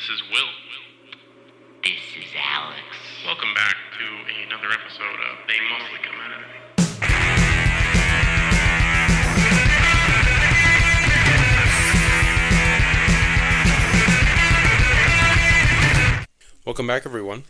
This is Will. This is Alex. Welcome back to another episode of They Mostly Come Out of Me. Welcome back, everyone.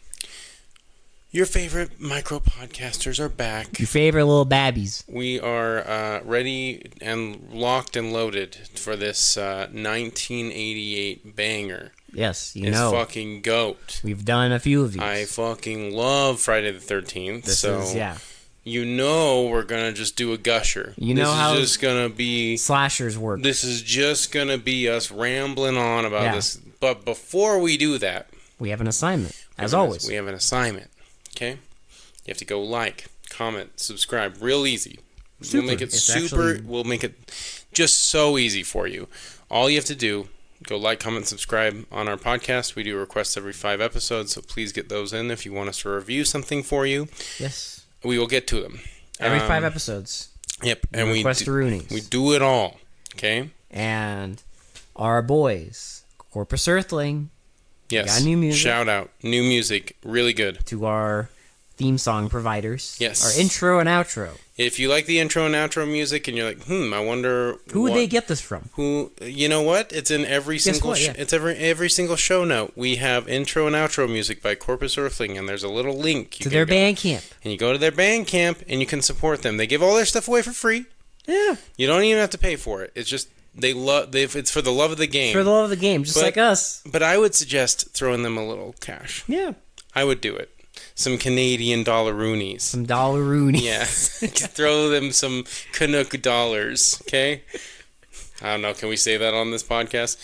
Your favorite micro-podcasters are back. Your favorite little babbies. We are ready and locked and loaded for this 1988 banger. Yes, you it's know. It's fucking GOAT. We've done a few of these. I fucking love Friday the 13th. This is, yeah. You know we're going to just do a gusher. You know how this is just going to be... slashers work. This is just going to be us rambling on about this. But before we do that... we have an assignment, as always. We have an assignment, okay? You have to go like, comment, subscribe. Real easy. Super. We'll make it We'll make it just so easy for you. All you have to do... go like, comment, subscribe on our podcast. We do requests every 5 episodes, so please get those in if you want us to review something for you. Yes. We will get to them. Every 5 episodes. Yep. And we do it all. Okay? And our boys, Corpus Earthling. Yes. Got new music. Shout out. New music. Really good. To our theme song providers. Yes. Our intro and outro. If you like the intro and outro music and you're like, I wonder who would they get this from? You know what? It's in every single it's every single show note. We have intro and outro music by Corpus Earthling, and there's a little link to their Bandcamp. And you go to their Bandcamp and you can support them. They give all their stuff away for free. Yeah. You don't even have to pay for it. It's just it's for the love of the game. For the love of the game, just like us. But I would suggest throwing them a little cash. Yeah. I would do it. Some Canadian dollaroonies. Some dollaroonies. Yeah. Throw them some Canuck dollars, okay? I don't know. Can we say that on this podcast?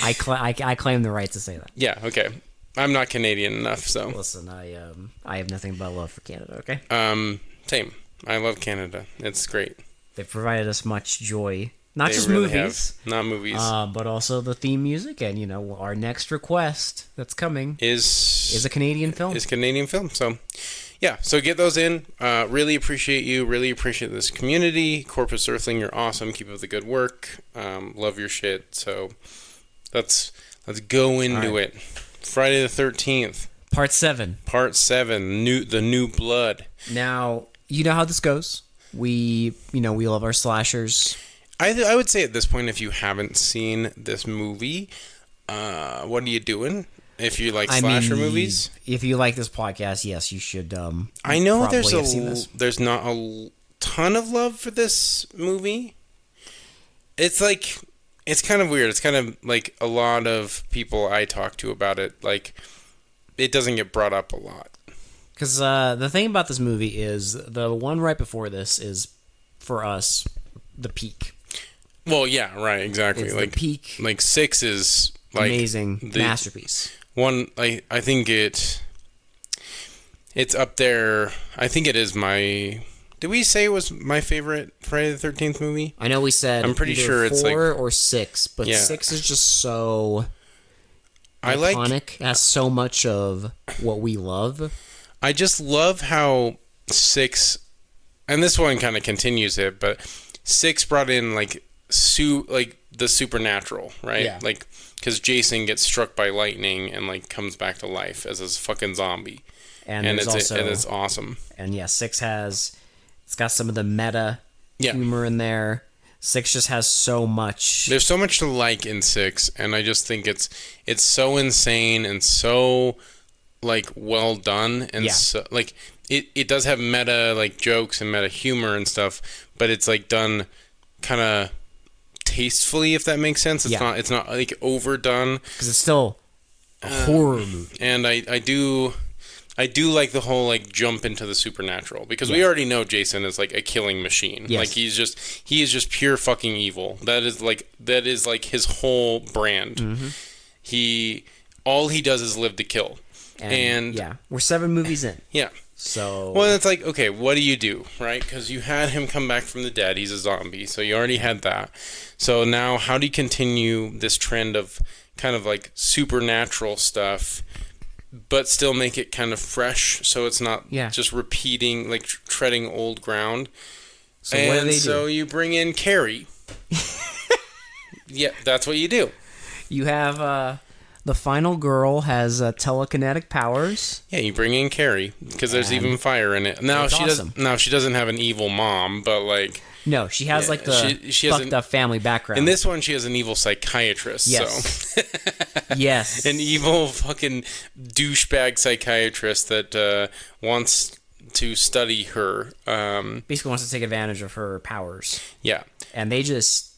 I claim the right to say that. Yeah, okay. I'm not Canadian enough, so. Listen, I have nothing but love for Canada, okay? Same. I love Canada. It's great. They've provided us much joy. Not they just really movies. Have. Not movies. But also the theme music. And, our next request that's coming is a Canadian film. Is a Canadian film. So, yeah. So get those in. Really appreciate you. Really appreciate this community. Corpus Earthling, you're awesome. Keep up the good work. Love your shit. So, let's go into it. Friday the 13th. Part 7. The New Blood. Now, you know how this goes. We love our slashers. I would say at this point, if you haven't seen this movie, what are you doing? If you like slasher movies, if you like this podcast, yes, you should. I know there's not a ton of love for this movie. It's kind of weird. It's kind of like a lot of people I talk to about it. Like, it doesn't get brought up a lot. Because the thing about this movie is the one right before this is, for us, the peak. Well, yeah, right, exactly. It's the peak. Like 6 is like amazing masterpiece. One, I think it's up there. I think it is my. Did we say it was my favorite Friday the 13th movie? I know we said. I'm pretty sure it's 4 or 6, but 6 is just so iconic. It has so much of what we love. I just love how 6, and this one kind of continues it, but 6 brought in like the supernatural, right? Yeah. Like, because Jason gets struck by lightning and like comes back to life as a fucking zombie, and it's awesome. And yeah, 6 it's got some of the meta humor in there. 6 just has so much. There's so much to like in 6, and I just think it's so insane and so like well done, and so like it does have meta like jokes and meta humor and stuff, but it's like done kind of tastefully, if that makes sense. It's not like overdone, because it's still a horror movie. And I do like the whole like jump into the supernatural, because we already know Jason is like a killing machine. Yes. Like he is just pure fucking evil. That is like his whole brand. Mm-hmm. All he does is live to kill. And we're 7 movies in. Yeah. So, well, it's like, okay, what do you do, right? Because you had him come back from the dead. He's a zombie, so you already had that. So now, how do you continue this trend of kind of like supernatural stuff, but still make it kind of fresh, so it's not just repeating, like treading old ground? So what do they do? So you bring in Carrie. Yeah, that's what you do. You have the final girl has telekinetic powers. Yeah, you bring in Carrie because there's even fire in it. Now she doesn't. Now she doesn't have an evil mom, but like no, she has like the she fucked up family background. In this one, she has an evil psychiatrist. Yes. So. Yes. An evil fucking douchebag psychiatrist that wants to study her. Basically wants to take advantage of her powers. Yeah. And they just,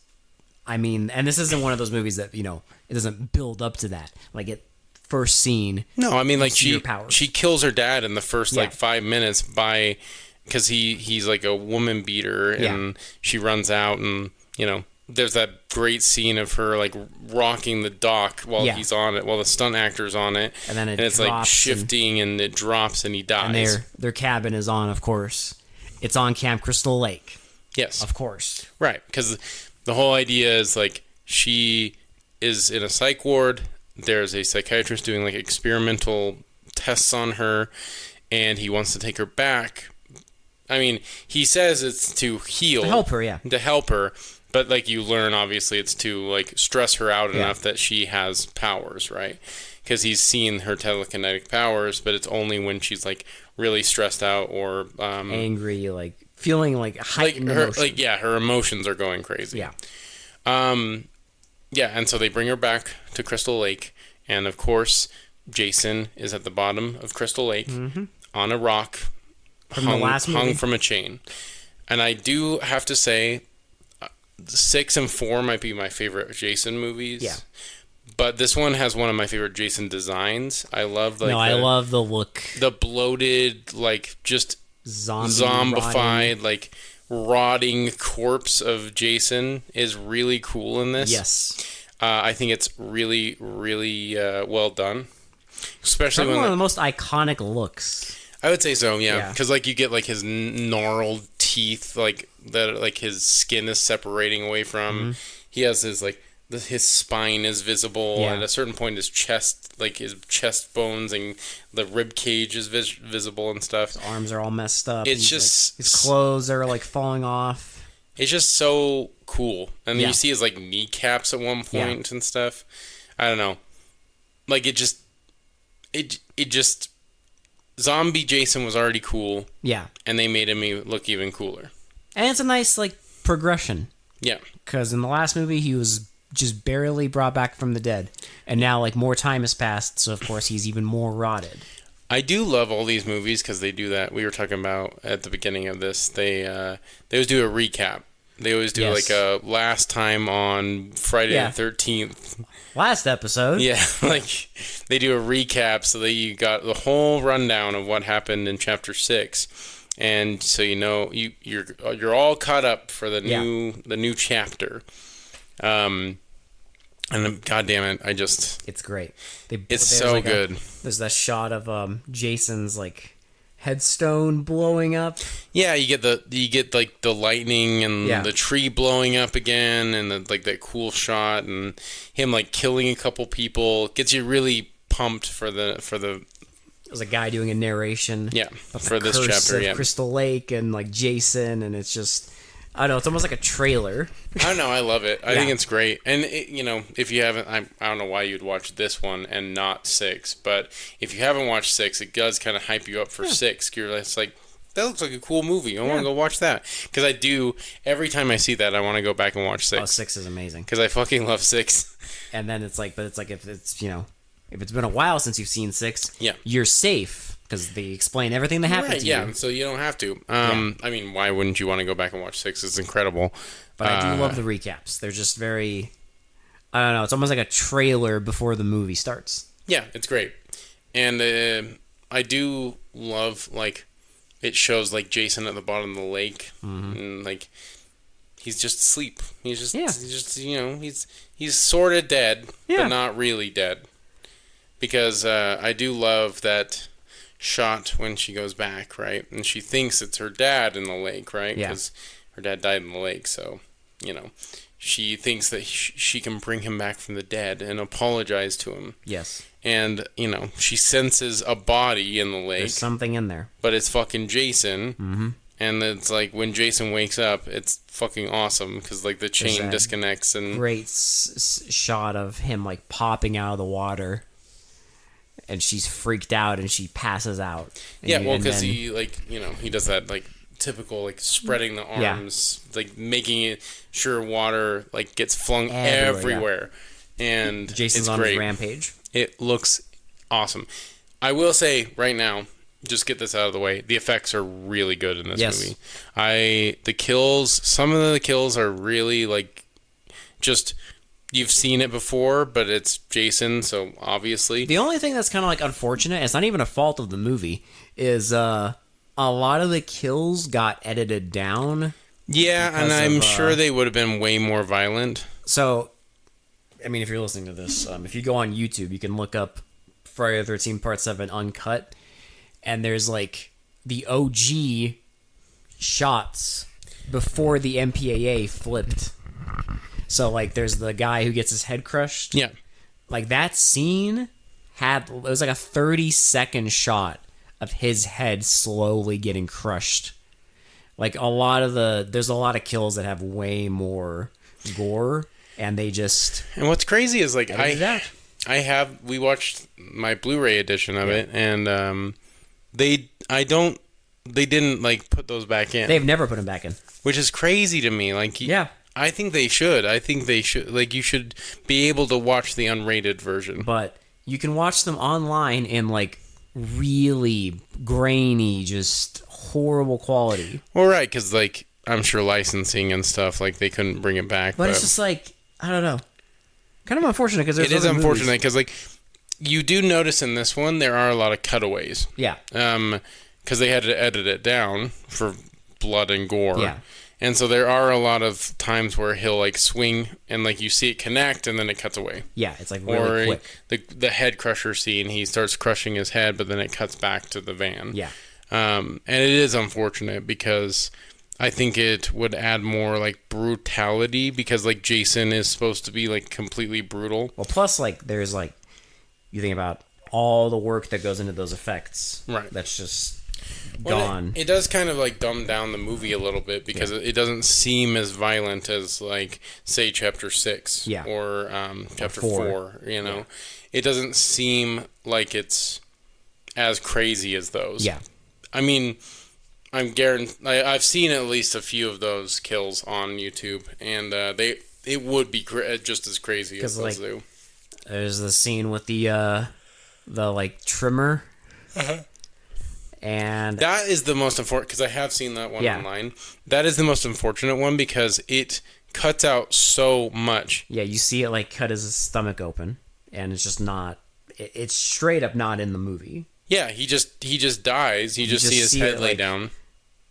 I mean, and this isn't one of those movies that, it doesn't build up to that. Like at first scene. No, I mean, like she kills her dad in the first like 5 minutes because he's like a woman beater and she runs out and, there's that great scene of her like rocking the dock while he's on it, while the stunt actor's on it, and then it's like shifting and it drops and he dies. And their cabin is on, of course. It's on Camp Crystal Lake. Yes, of course. Right, because the whole idea is like she is in a psych ward. There's a psychiatrist doing like experimental tests on her, and he wants to take her back. I mean, he says it's to heal, to help her, yeah, to help her. But, like, you learn, obviously, it's to, like, stress her out enough that she has powers, right? Because he's seen her telekinetic powers, but it's only when she's, like, really stressed out or... angry, like, feeling, like, heightened emotion. Like, yeah, her emotions are going crazy. Yeah. Yeah, and so they bring her back to Crystal Lake, and, of course, Jason is at the bottom of Crystal Lake on a rock, hung from a chain. And I do have to say... 6 and 4 might be my favorite Jason movies. Yeah. But this one has one of my favorite Jason designs. I love I love the look. The bloated, like just zombified, like rotting corpse of Jason is really cool in this. Yes. I think it's really, really well done. Especially one of the most iconic looks. I would say so, yeah. Because like you get like his gnarled teeth, like that, like his skin is separating away from. He has his like his spine is visible, and at a certain point his chest, like his chest bones and the rib cage is visible and stuff. His arms are all messed up. It's just his clothes are like falling off. It's just so cool, and then you see his like kneecaps at one point and stuff. I don't know, like it just. Zombie Jason was already cool. Yeah. And they made him look even cooler. And it's a nice, like, progression. Yeah. Because in the last movie, he was just barely brought back from the dead. And now, like, more time has passed, so of course he's even more rotted. I do love all these movies because they do that. We were talking about at the beginning of this. They always do a recap. They always do like a last time on Friday the 13th. Last episode. Yeah, like they do a recap so that you got the whole rundown of what happened in chapter 6, and so you're all caught up for the new chapter. And God damn it, it's great. It's so like good. There's that shot of Jason's like headstone blowing up. Yeah, you get like the lightning and the tree blowing up again, and that cool shot, and him like killing a couple people. It gets you really pumped for the. There's a guy doing a narration. Yeah, for this chapter. Yeah, Crystal Lake and like Jason, and it's just. I don't know. It's almost like a trailer. I don't know. I love it. I think it's great. And, if you haven't... I don't know why you'd watch this one and not 6. But if you haven't watched 6, it does kind of hype you up for 6. It's like, that looks like a cool movie. I want to go watch that. Because I do... Every time I see that, I want to go back and watch 6. Oh, 6 is amazing. Because I fucking love 6. And then it's like... But it's like if it's, if it's been a while since you've seen 6, you're safe. Because they explain everything that happened to you. Yeah, so you don't have to. I mean, why wouldn't you want to go back and watch 6? It's incredible. But I do love the recaps. They're just very... I don't know. It's almost like a trailer before the movie starts. Yeah, it's great. And I do love, like, it shows, like, Jason at the bottom of the lake. And, like, he's just asleep. He's just he's sort of dead, but not really dead. Because I do love that... shot when she goes back, right? And she thinks it's her dad in the lake, right? Because her dad died in the lake, so, she thinks that she can bring him back from the dead and apologize to him. Yes. And, she senses a body in the lake. There's something in there. But it's fucking Jason. And it's like when Jason wakes up, it's fucking awesome because like the chain disconnects and great shot of him like popping out of the water, and she's freaked out and she passes out. Yeah, well, because he like he does that like typical like spreading the arms, like making it sure water like gets flung everywhere. And Jason's on his rampage. It looks awesome. I will say right now, just get this out of the way, the effects are really good in this movie. Some of the kills are really like just you've seen it before, but it's Jason, so obviously. The only thing that's kind of like unfortunate, it's not even a fault of the movie, is a lot of the kills got edited down. Yeah, and I'm sure they would have been way more violent. So, I mean, if you're listening to this, if you go on YouTube, you can look up Friday the 13th Part 7 Uncut, and there's like the OG shots before the MPAA flipped. So like there's the guy who gets his head crushed. Yeah. Like that scene it was like a 30-second shot of his head slowly getting crushed. Like there's a lot of kills that have way more gore, and they just. And what's crazy is like we watched my Blu-ray edition of it, and they didn't like put those back in. They've never put them back in, which is crazy to me. Like I think they should. Like you should be able to watch the unrated version. But you can watch them online in like really grainy, just horrible quality. Well, right, because like I'm sure licensing and stuff, like they couldn't bring it back. But it's just like I don't know, kind of unfortunate because it is unfortunate because like you do notice in this one there are a lot of cutaways. Yeah. Because they had to edit it down for blood and gore. Yeah. And so there are a lot of times where he'll like swing and like you see it connect and then it cuts away. Yeah, it's like really quick. The head crusher scene, he starts crushing his head, but then it cuts back to the van. Yeah. And it is unfortunate because I think it would add more like brutality because like Jason is supposed to be like completely brutal. Well, plus like there's like you think about all the work that goes into those effects. Right. That's just gone. It does kind of like dumb down the movie a little bit because it doesn't seem as violent as like say Chapter 6 or Chapter 4. It doesn't seem like it's as crazy as those. Yeah. I mean, I've seen at least a few of those kills on YouTube, and it would be just as crazy as those do. There's the scene with the like trimmer. Uh-huh. And that is the most unfortunate because I have seen that one online. That is the most unfortunate one because it cuts out so much. Yeah, you see it like cut his stomach open, and it's just not. It's straight up not in the movie. Yeah, he just dies. You just see his head lay down.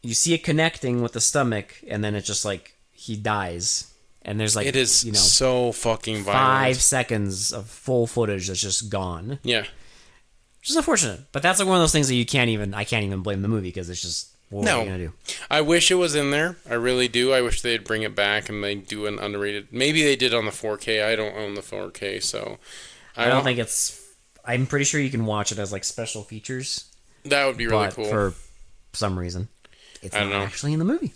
You see it connecting with the stomach, and then it's just like he dies. And there's like it is so fucking violent. 5 seconds of full footage that's just gone. Yeah. Which is unfortunate, but that's like one of those things that I can't even blame the movie because it's just what are you gonna do? I wish it was in there. I really do. I wish they'd bring it back and they do an underrated. Maybe they did on the 4K. I don't own the 4K, so I don't think it's. I'm pretty sure you can watch it as like special features. That would be really cool. For some reason, it's not actually in the movie.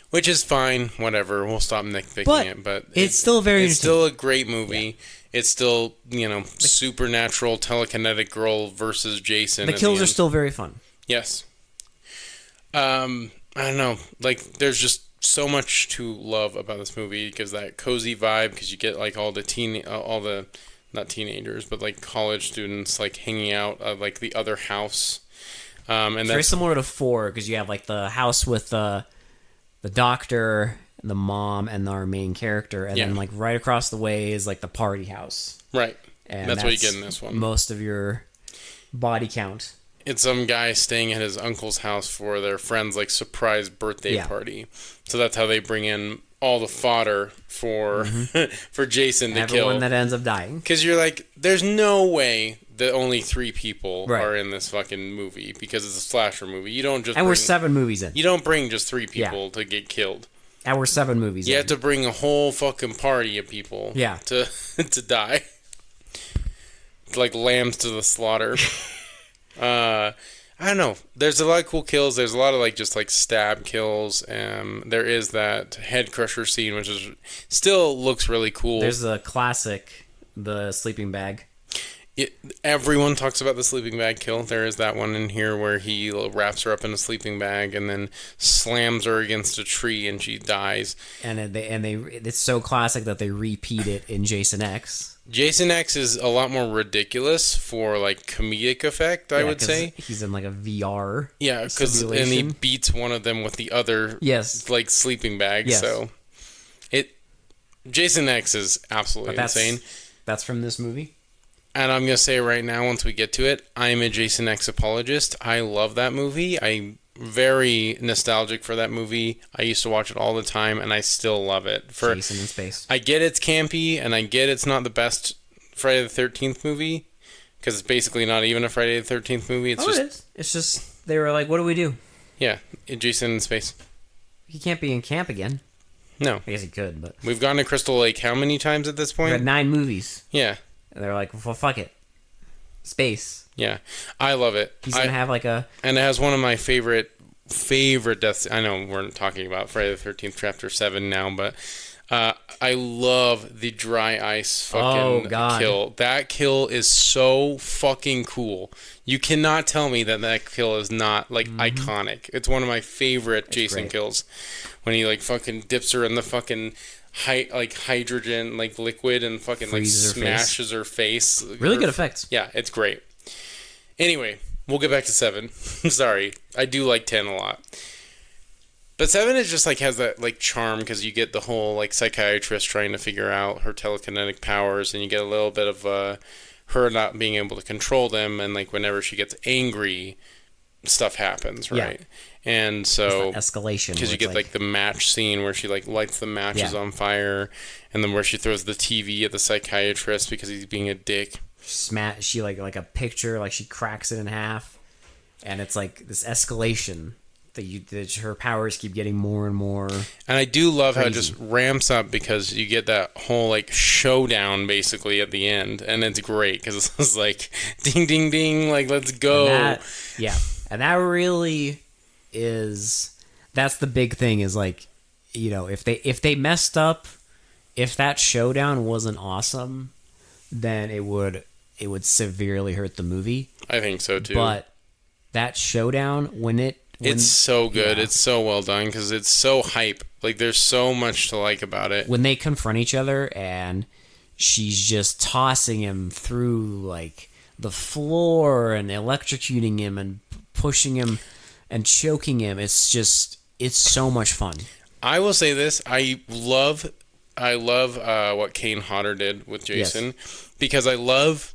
Which is fine. Whatever. We'll stop nitpicking it, but it's still very. It's still a great movie. Yeah. It's still, supernatural telekinetic girl versus Jason. The kills are still very fun. Yes. I don't know. Like, there's just so much to love about this movie because that cozy vibe. Because you get like all the not teenagers, but like college students like hanging out at like the other house. And it's very similar to 4 because you have like the house with the doctor, the mom, and our main character, and then like right across the way is like the party house. Right. And that's what you get in this one. Most of your body count. It's some guy staying at his uncle's house for their friend's like surprise birthday party. So that's how they bring in all the fodder for for Jason to kill. Everyone that ends up dying. Because you're like, there's no way that only 3 people are in this fucking movie because it's a slasher movie. You don't just we're 7 movies in. You don't bring just 3 people to get killed. And we're 7 movies in. You have to bring a whole fucking party of people to to die. Like lambs to the slaughter. I I don't know. There's a lot of cool kills. There's a lot of like just like stab kills. There is that head crusher scene, which is still looks really cool. There's a classic, the sleeping bag. Everyone talks about the sleeping bag kill. There is that one in here where he wraps her up in a sleeping bag and then slams her against a tree and she dies. And it's so classic that they repeat it in Jason X. Jason X is a lot more ridiculous for like comedic effect, I would say. He's in like a VR. Yeah, because and he beats one of them with the other like sleeping bag. Yes. So Jason X is absolutely insane. That's from this movie. And I'm going to say right now, once we get to it, I'm a Jason X apologist. I love that movie. I'm very nostalgic for that movie. I used to watch it all the time, and I still love it. Jason in space. I get it's campy, and I get it's not the best Friday the 13th movie, because it's basically not even a Friday the 13th movie. It is. It's just, they were like, what do we do? Yeah, Jason in space. He can't be in camp again. No. I guess he could, but... We've gone to Crystal Lake how many times at this point? We've had 9 movies. Yeah. And they're like, well, fuck it. Space. Yeah. I love it. He's going to have like a... And it has one of my favorite deaths. I know we're talking about Friday the 13th Chapter 7 now, but I love the dry ice fucking kill. That kill is so fucking cool. You cannot tell me that kill is not like iconic. It's one of my favorite Jason kills. When he like fucking dips her in the fucking... hydrogen like liquid and fucking freezes like smashes her face. Really good effects. Yeah, it's great. Anyway, we'll get back to 7. Sorry, I do like 10 a lot, but 7 is just like has that like charm because you get the whole like psychiatrist trying to figure out her telekinetic powers, and you get a little bit of her not being able to control them, and like whenever she gets angry, stuff happens, right? Yeah. And so escalation, because you get like the match scene where she like lights the matches on fire, and then where she throws the TV at the psychiatrist because he's being a dick. She like a picture, like she cracks it in half, and it's like this escalation that her powers keep getting more and more. And I do love how it just ramps up because you get that whole like showdown basically at the end, and it's great because it's like ding ding ding, like let's go. And that really that's the big thing is like, you know, if they messed up, if that showdown wasn't awesome, then it would severely hurt the movie. I think so too. But that showdown it's so good. It's so well done because it's so hype. Like there's so much to like about it. When they confront each other and she's just tossing him through like the floor and electrocuting him and pushing him and choking him, it's so much fun. I will say this: I love what Kane Hodder did with Jason because I love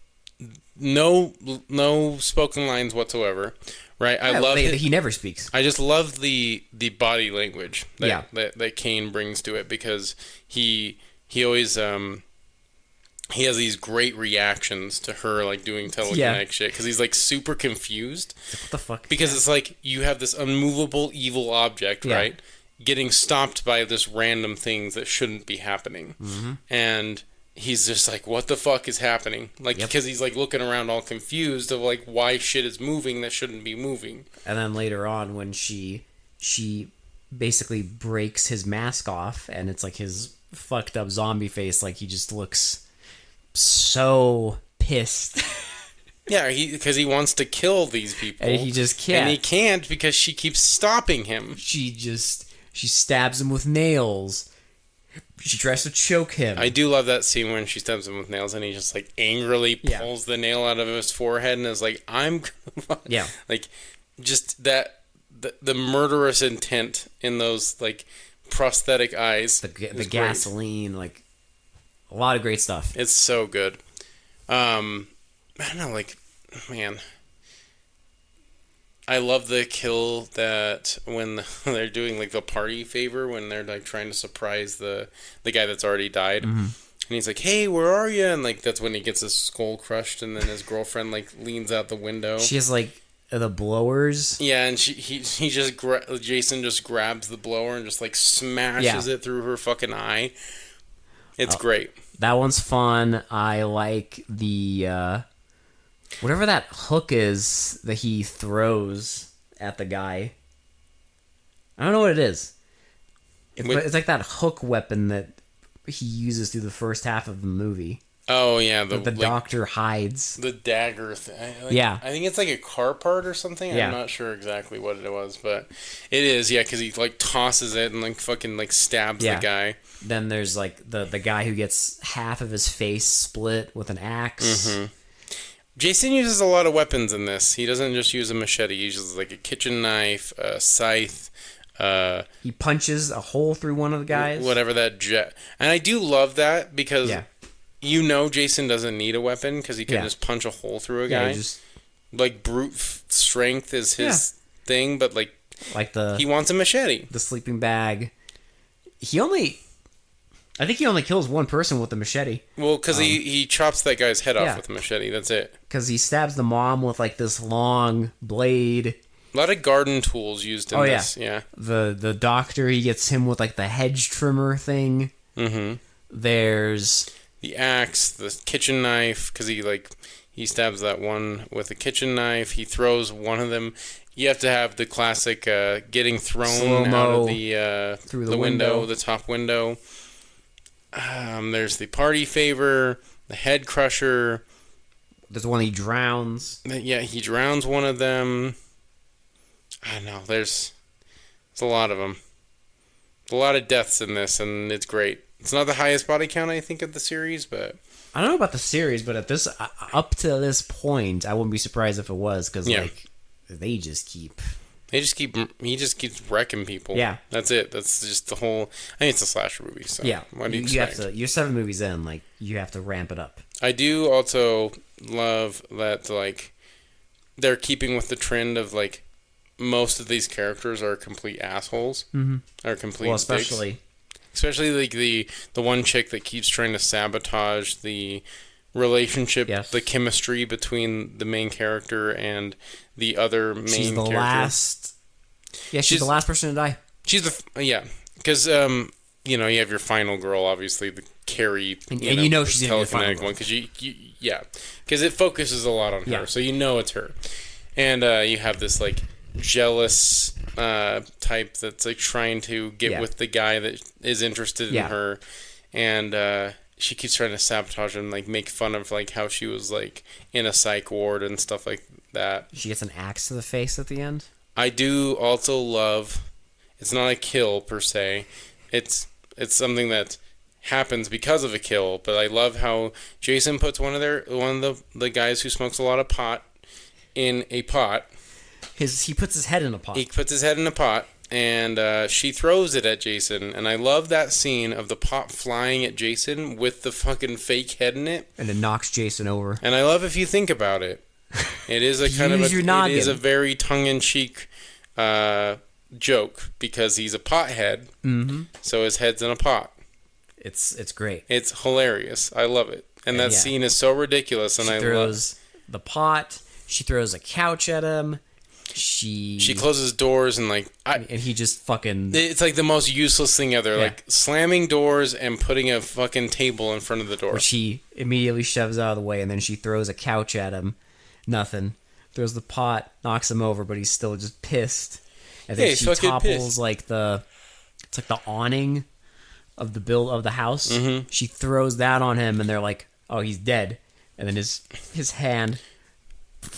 no spoken lines whatsoever. Right, I love he never speaks. I just love the body language that Kane brings to it because he always he has these great reactions to her like doing telekinetic shit because he's like super confused. What the fuck? Because it's like you have this unmovable evil object, right, getting stopped by this random things that shouldn't be happening, and he's just like, what the fuck is happening? Like because he's like looking around all confused of like why shit is moving that shouldn't be moving. And then later on when she basically breaks his mask off and it's like his fucked up zombie face, like he just looks so pissed. Yeah, because he wants to kill these people. And he just can't. And he can't because she keeps stopping him. She stabs him with nails. She tries to choke him. I do love that scene when she stabs him with nails and he just like angrily pulls the nail out of his forehead and is like, I'm... Like, just that... The murderous intent in those like prosthetic eyes. The gasoline, like... A lot of great stuff. It's so good. I don't know, like, man. I love the kill that when they're doing like the party favor when they're like trying to surprise the guy that's already died. And he's like, "Hey, where are you?" And like that's when he gets his skull crushed, and then his girlfriend like leans out the window. She has like the blowers. Yeah, and Jason just grabs the blower and just like smashes it through her fucking eye. It's great. That one's fun. I like the Whatever that hook is that he throws at the guy. I don't know what it is. It's like that hook weapon that he uses through the first half of the movie. Oh yeah, The doctor hides. The dagger thing. Yeah. I think it's like a car part or something. Yeah. I'm not sure exactly what it was, but it is, yeah, because he like tosses it and like fucking like stabs the guy. Then there's like the guy who gets half of his face split with an axe. Mm-hmm. Jason uses a lot of weapons in this. He doesn't just use a machete. He uses like a kitchen knife, a scythe. He punches a hole through one of the guys. Whatever that jet. And I do love that because you know Jason doesn't need a weapon because he can just punch a hole through a guy. Like brute strength is his thing, but like he wants a machete. The sleeping bag. I think he only kills one person with the machete. Well, because he chops that guy's head off with a machete. That's it. Because he stabs the mom with like this long blade. A lot of garden tools used in this. Yeah. The doctor, he gets him with like the hedge trimmer thing. Mm-hmm. There's the axe, the kitchen knife, because he stabs that one with a kitchen knife. He throws one of them. You have to have the classic getting thrown slow-mo out of the through the window, the top window. There's the party favor, the head crusher. There's one he drowns. Yeah, he drowns one of them. I don't know. There's a lot of them. A lot of deaths in this, and it's great. It's not the highest body count, I think, of the series, but I don't know about the series, but at this up to this point, I wouldn't be surprised if it was because he just keeps wrecking people. Yeah, that's it. That's just the whole. I think it's a slasher movie. So what do you expect? You're 7 movies in, like you have to ramp it up. I do also love that they're keeping with the trend of most of these characters are complete assholes. Mm-hmm. Are complete especially like the one chick that keeps trying to sabotage the relationship, the chemistry between the main character and the other main character. She's the last. Yeah, she's the last person to die. She's because you have your final girl, obviously the Carrie, and she's gonna be the final one because because it focuses a lot on her, so it's her, and you have this jealous type that's trying to get with the guy that is interested in her, and she keeps trying to sabotage and make fun of how she was in a psych ward and stuff like that. She gets an axe to the face at the end. I do also love. It's not a kill per se. It's something that happens because of a kill. But I love how Jason puts one of the guys who smokes a lot of pot in a pot. He puts his head in a pot. He puts his head in a pot, and she throws it at Jason. And I love that scene of the pot flying at Jason with the fucking fake head in it. And it knocks Jason over. And I love if you think about it. It is a kind of it is a very tongue-in-cheek joke because he's a pothead. Mm-hmm. So his head's in a pot. It's great. It's hilarious. I love it. And that scene is so ridiculous. And she throws the pot. She throws a couch at him. She closes doors and and he just fucking. It's the most useless thing ever. Slamming doors and putting a fucking table in front of the door. Which he immediately shoves out of the way, and then she throws a couch at him. Nothing. Throws the pot, knocks him over, but he's still just pissed. And then she topples the awning of the house. Mm-hmm. She throws that on him, and they're like, "Oh, he's dead." And then his hand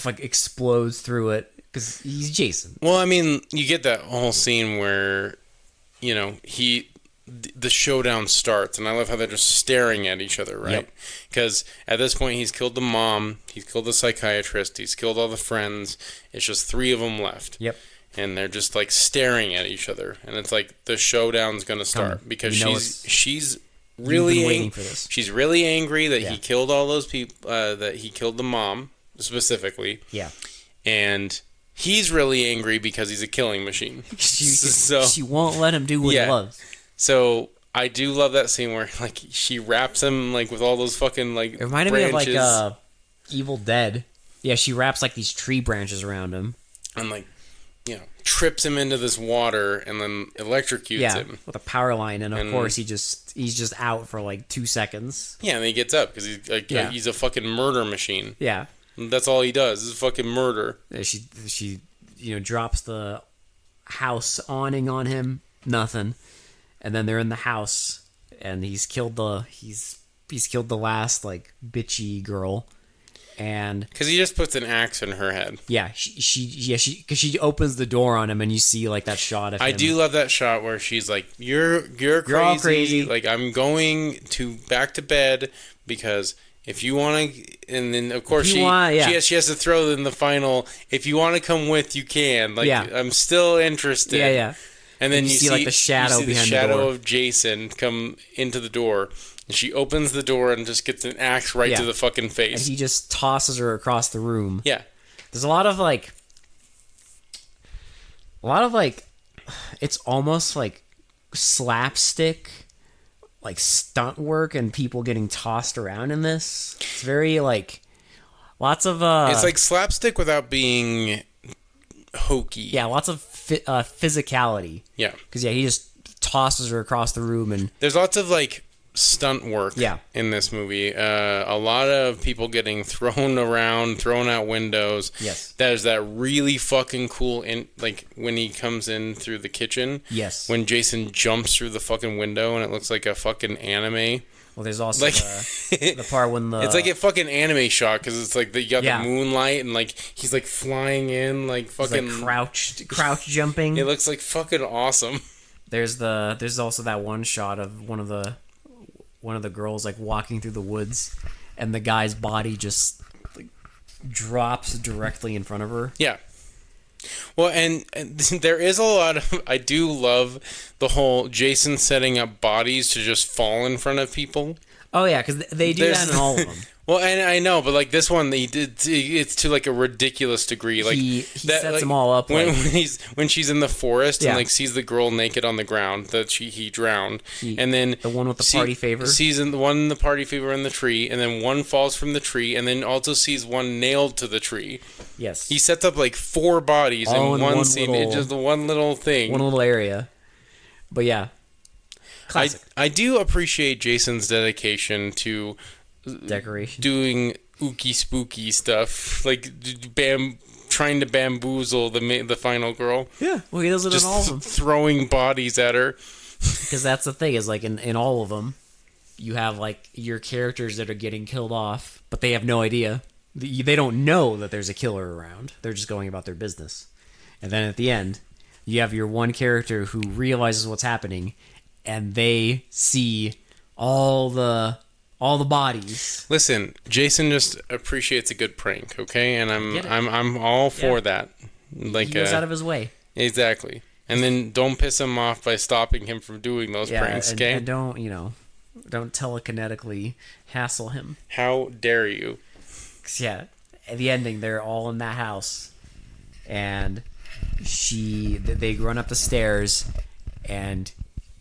explodes through it because he's Jason. Well, I mean, you get that whole scene where the showdown starts, and I love how they're just staring at each other, right? Because at this point, he's killed the mom, he's killed the psychiatrist, he's killed all the friends. It's just 3 of them left. Yep. And they're just staring at each other, and it's the showdown's gonna start because she's really waiting for this. She's really angry that he killed all those people, that he killed the mom specifically. Yeah. And he's really angry because he's a killing machine. She won't let him do what he loves. So I do love that scene where she wraps him with all those fucking It reminded branches. me of Evil Dead. Yeah, she wraps these tree branches around him and trips him into this water and then electrocutes him with a power line, and of course he's just out for 2 seconds. Yeah, and he gets up because he's a fucking murder machine. Yeah. That's all he does is fucking murder. She drops the house awning on him. Nothing. And then they're in the house, and he's killed the last like bitchy girl. And because he just puts an axe in her head. Yeah, because she opens the door on him, and you see like that shot of him. I do love that shot where she's like, "You're crazy. All crazy. Like, I'm going back to bed because if you want to." And then of course she has to throw in the final. If you want to come with, you can. Like, I'm still interested. Yeah. And then you see like the shadow behind the door of Jason come into the door. And she opens the door and just gets an axe right to the fucking face. And he just tosses her across the room. Yeah. There's a lot of it's almost like slapstick, like stunt work and people getting tossed around in this. It's very like lots of it's like slapstick without being hokey. Yeah, lots of physicality. Yeah. Because he just tosses her across the room, and there's lots of like stunt work in this movie. A lot of people getting thrown around, thrown out windows. Yes. There's that really fucking cool like when he comes in through the kitchen. Yes. When Jason jumps through the fucking window and it looks like a fucking anime. Well, there's also like, the part when it's like a fucking anime shot because it's like you got the moonlight and like he's like flying in like fucking like crouch jumping. It looks like fucking awesome. There's also that one shot of one of the girls like walking through the woods, and the guy's body just like drops directly in front of her. Yeah. Well, and there is a lot of... I do love the whole Jason setting up bodies to just fall in front of people. Oh, yeah, because they do that in all of them. Well, and I know, but like this one, it's to like a ridiculous degree. Like he sets like, them all up. When she's in the forest and like sees the girl naked on the ground that he drowned, and then the one with the party favor sees the one in the party favor in the tree, and then one falls from the tree, and then also sees one nailed to the tree. Yes, he sets up like 4 bodies all in one scene. It's just one little thing, one little area. But yeah, classic. I do appreciate Jason's dedication to decoration, doing ooky spooky stuff, like trying to bamboozle the final girl. Yeah, well, he does it in all of them, throwing bodies at her. Because that's the thing, is like in all of them, you have like your characters that are getting killed off, but they have no idea. They don't know that there's a killer around. They're just going about their business. And then at the end, you have your one character who realizes what's happening, and they see all the bodies. Listen, Jason just appreciates a good prank, okay? And I'm all for that. Like he goes out of his way. Exactly. And then don't piss him off by stopping him from doing those pranks, okay? And don't telekinetically hassle him. How dare you? 'Cause, yeah, at the ending, they're all in that house, and they run up the stairs, and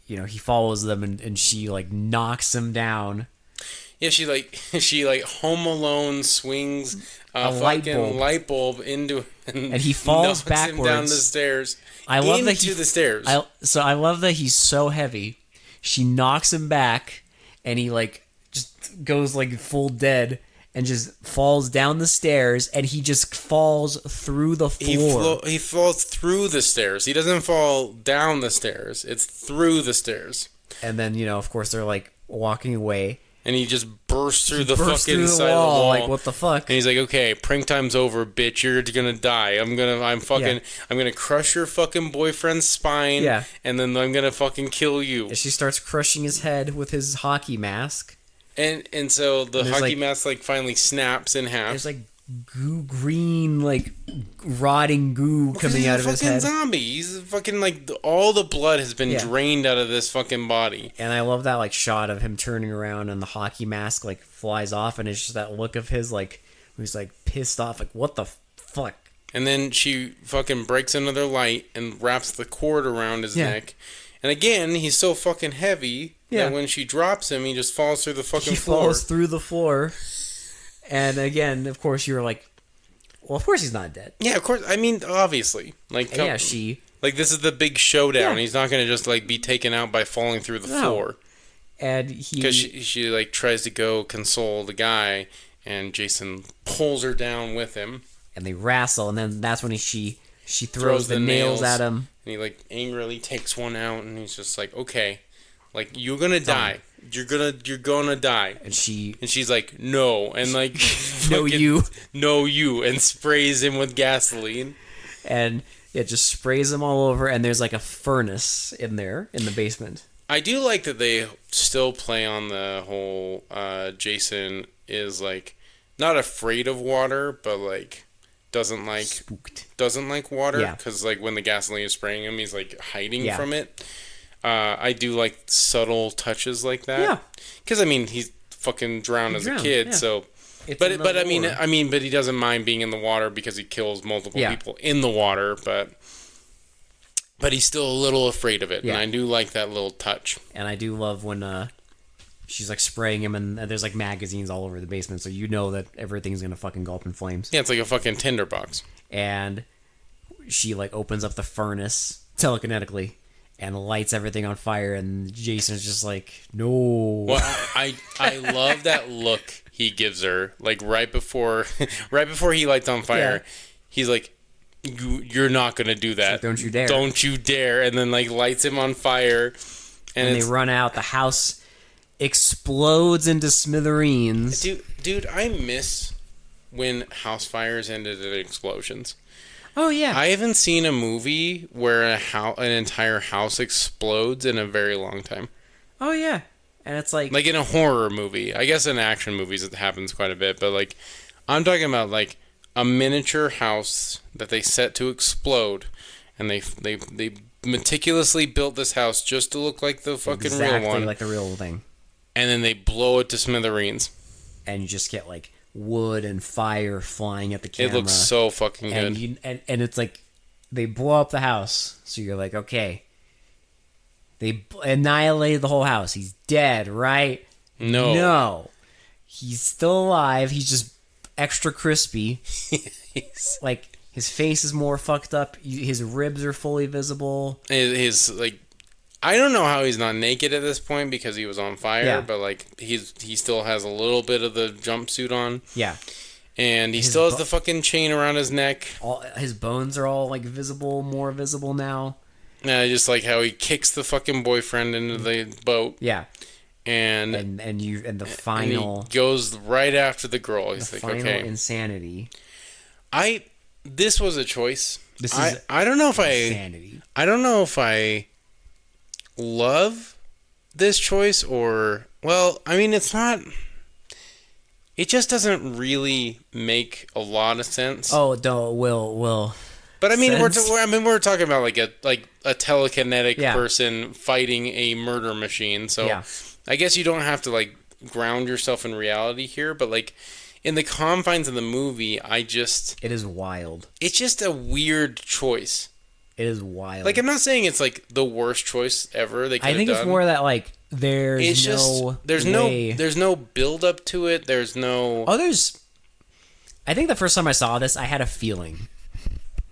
he follows them, and she like knocks him down. Yeah, she like Home Alone swings a fucking light bulb into and he falls backwards him down the stairs. I love the stairs. I love that he's so heavy. She knocks him back, and he like just goes like full dead and just falls down the stairs, and he just falls through the floor. He falls through the stairs. He doesn't fall down the stairs. It's through the stairs. And then of course they're like walking away. And he just bursts through the fucking side of the wall. Like, what the fuck? And he's like, okay, prank time's over, bitch. You're gonna die. I'm gonna crush your fucking boyfriend's spine. Yeah. And then I'm gonna fucking kill you. And she starts crushing his head with his hockey mask. And so the hockey mask like finally snaps in half. There's like green, like rotting goo coming out of his head. He's a fucking zombie. He's fucking like all the blood has been drained out of this fucking body. And I love that like shot of him turning around and the hockey mask like flies off, and it's just that look of his like he's like pissed off, like what the fuck. And then she fucking breaks another light and wraps the cord around his neck. And again, he's so fucking heavy that when she drops him, he just falls through the fucking floor. He falls through the floor. And again, of course, you're like, well, of course he's not dead. Yeah, of course. I mean, obviously. Like, like, this is the big showdown. Yeah. He's not going to just, like, be taken out by falling through the floor. And because she, like, tries to go console the guy, and Jason pulls her down with him. And they wrestle, and then that's when she throws the nails at him. And he like angrily takes one out, and he's just like, okay, like you're gonna die. You're gonna die. And she's like, no, and like no you, and sprays him with gasoline. And it just sprays him all over, and there's like a furnace in there in the basement. I do like that they still play on the whole Jason is like not afraid of water, but like doesn't like water, because like when the gasoline is spraying him, he's like hiding from it. I do like subtle touches like that. Yeah, because I mean he's fucking drowned as a kid, so. But I mean, but he doesn't mind being in the water because he kills multiple people in the water, but he's still a little afraid of it, and I do like that little touch. And I do love when she's like spraying him, and there's like magazines all over the basement, so you know that everything's gonna fucking go up in flames. Yeah, it's like a fucking tinderbox. And she like opens up the furnace telekinetically and lights everything on fire, and Jason's just like, no. Well, I love that look he gives her, like right before he lights on fire. He's like, you're not gonna do that. Like, don't you dare. Don't you dare. And then like lights him on fire. And they run out. The house explodes into smithereens. Dude, I miss when house fires ended in explosions. Oh yeah. I haven't seen a movie where an entire house explodes in a very long time. Oh yeah. And it's like in a horror movie. I guess in action movies it happens quite a bit, but like I'm talking about like a miniature house that they set to explode, and they meticulously built this house just to look like the fucking real one. Exactly like the real thing. And then they blow it to smithereens. And you just get like wood and fire flying at the camera. It looks so fucking good. And it's like they blow up the house, so you're like, okay. They annihilated the whole house. He's dead, right? No. He's still alive. He's just extra crispy. Like, his face is more fucked up. His ribs are fully visible. His like, I don't know how he's not naked at this point because he was on fire, but like, he still has a little bit of the jumpsuit on. Yeah. And he still has the fucking chain around his neck. His bones are all, like, more visible now. Yeah, just like how he kicks the fucking boyfriend into the boat. Yeah. And the final... And he goes right after the girl. He's like, final okay. Insanity. This was a choice. I don't know if insanity. I don't know if I love this choice or... Well, I mean, it's not... It just doesn't really make a lot of sense. Oh, will. But I mean, we're talking about like a telekinetic person fighting a murder machine. So I guess you don't have to like ground yourself in reality here. But like in the confines of the movie, it is wild. It's just a weird choice. It is wild. Like I'm not saying it's like the worst choice ever. I think it's more that like there's no build up to it. There's no. I think the first time I saw this, I had a feeling.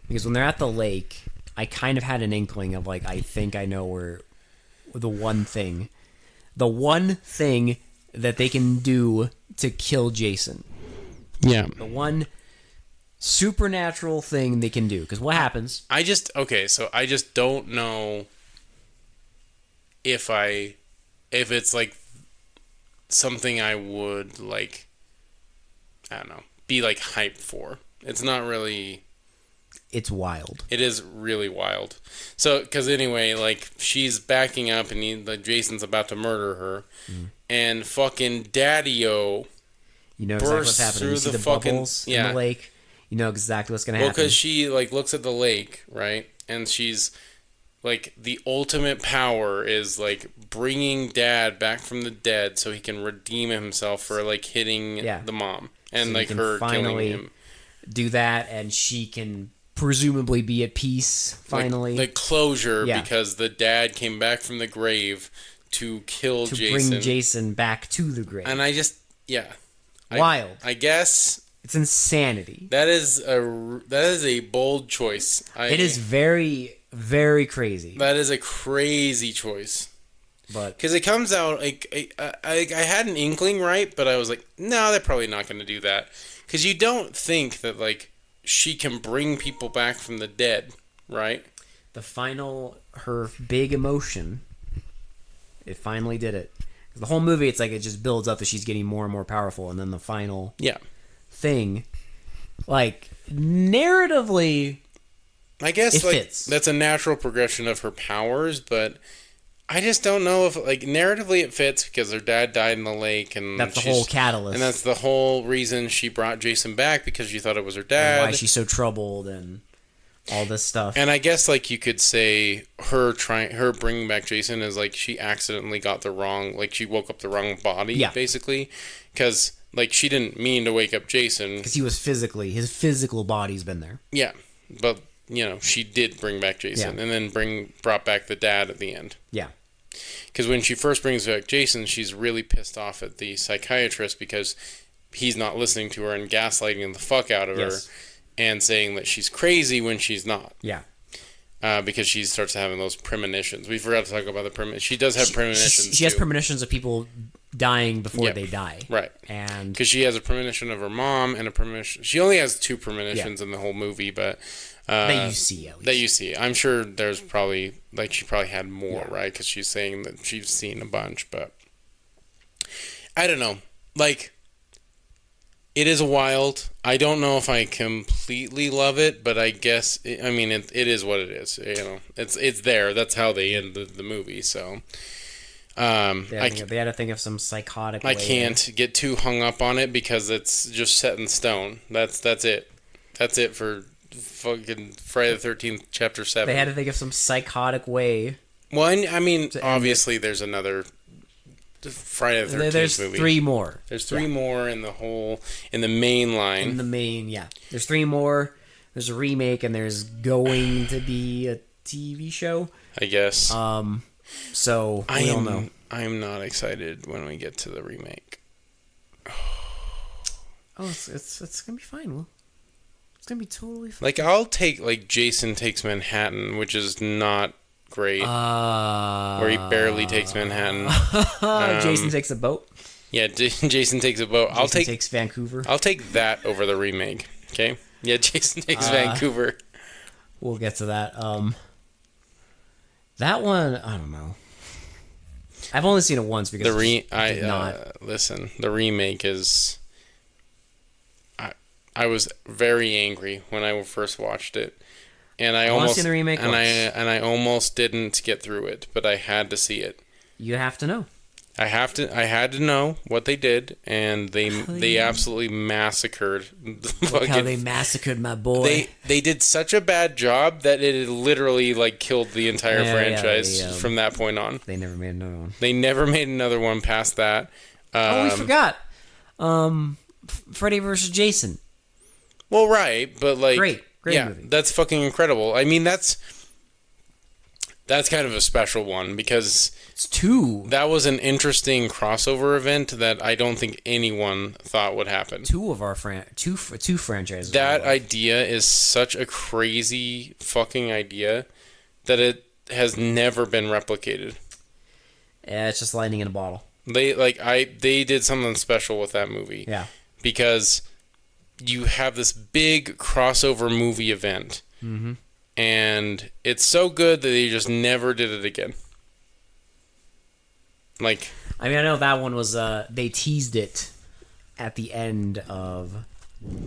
Because when they're at the lake, I kind of had an inkling of, like, I think I know where the one thing that they can do to kill Jason. Yeah. The one supernatural thing they can do. Because what happens? I just don't know if it's, like, something I would, like, I don't know, be, like, hyped for. It's not really... It's wild. It is really wild. So, because anyway, like, she's backing up and Jason's about to murder her. And fucking Daddy-O you know exactly what's happening. You see the bubbles in the lake. You know exactly what's going to happen. Well, because she, like, looks at the lake, right? And she's, like, the ultimate power is, like, bringing Dad back from the dead so he can redeem himself for, like, hitting the mom. And, so like, her killing him. Do that, and she can... presumably be at peace, finally. Like closure, because the dad came back from the grave to kill Jason. Bring Jason back to the grave. And I just, wild. I guess. It's insanity. That is a bold choice. It is very, very crazy. That is a crazy choice. But because it comes out like I had an inkling, right? But I was like, no, they're probably not going to do that because you don't think that like she can bring people back from the dead, right? her big emotion, it finally did it. The whole movie, it's like it just builds up that she's getting more and more powerful, and then the final thing, like narratively, I guess it like fits. that's a natural progression of her powers, but I just don't know if like narratively it fits because her dad died in the lake, and That's the whole catalyst, and that's the whole reason she brought Jason back because she thought it was her dad. and why she's so troubled and all this stuff. And I guess like you could say her bringing back Jason is like she accidentally got the wrong, like she woke up the wrong body, basically, because like she didn't mean to wake up Jason because his physical body's been there. Yeah, but you know she did bring back Jason, and then brought back the dad at the end. Yeah, because when she first brings back Jason, she's really pissed off at the psychiatrist because he's not listening to her and gaslighting the fuck out of her. And saying that she's crazy when she's not. Yeah. Because she starts having those premonitions. We forgot to talk about the premonitions. She does have premonitions. She has premonitions of people dying before they die. Right. And because she has a premonition of her mom and a premonition. She only has 2 premonitions in the whole movie, but that you see at least. That you see. I'm sure there's probably like she probably had more, right? Because she's saying that she's seen a bunch, but I don't know. Like. It is wild. I don't know if I completely love it, but I guess it is what it is. You know, it's there. That's how they end the movie. So, they had to think of some psychotic way. I can't get too hung up on it because it's just set in stone. That's it. That's it for fucking Friday the 13th, Chapter 7. They had to think of some psychotic way. Well, I mean, obviously, there's another. Friday the 13th There's movie. 3 more. There's 3 more in the main line. There's 3 more. There's a remake, and there's going to be a TV show. I guess. So we don't know. I'm not excited when we get to the remake. Oh, it's gonna be fine. Will. It's gonna be totally fine. Like I'll take like Jason Takes Manhattan, which is not great. Where he barely takes Manhattan. Jason Takes a Boat. Yeah, Jason Takes a Boat. Jason Takes Vancouver. I'll take that over the remake. Okay. Yeah, Jason Takes Vancouver. We'll get to that. That one, I don't know. I've only seen it once because listen. The remake is. I was very angry when I first watched it, and I almost seen the remake I almost didn't get through it, but I had to see it. You have to know. I had to know what they did, and they absolutely massacred. Look how they massacred my boy. They did such a bad job that it literally like killed the entire franchise from that point on. They never made another one. They never made another one past that. We forgot. Freddy vs. Jason. Well, right, but like great movie. That's fucking incredible. I mean, that's kind of a special one because it's 2. That was an interesting crossover event that I don't think anyone thought would happen. 2 of our two franchises. That idea is such a crazy fucking idea that it has never been replicated. Yeah, it's just lightning in a bottle. They did something special with that movie. Yeah. Because you have this big crossover movie event. Mm-hmm. And it's so good that they just never did it again. Like, I mean, I know that one was they teased it at the end of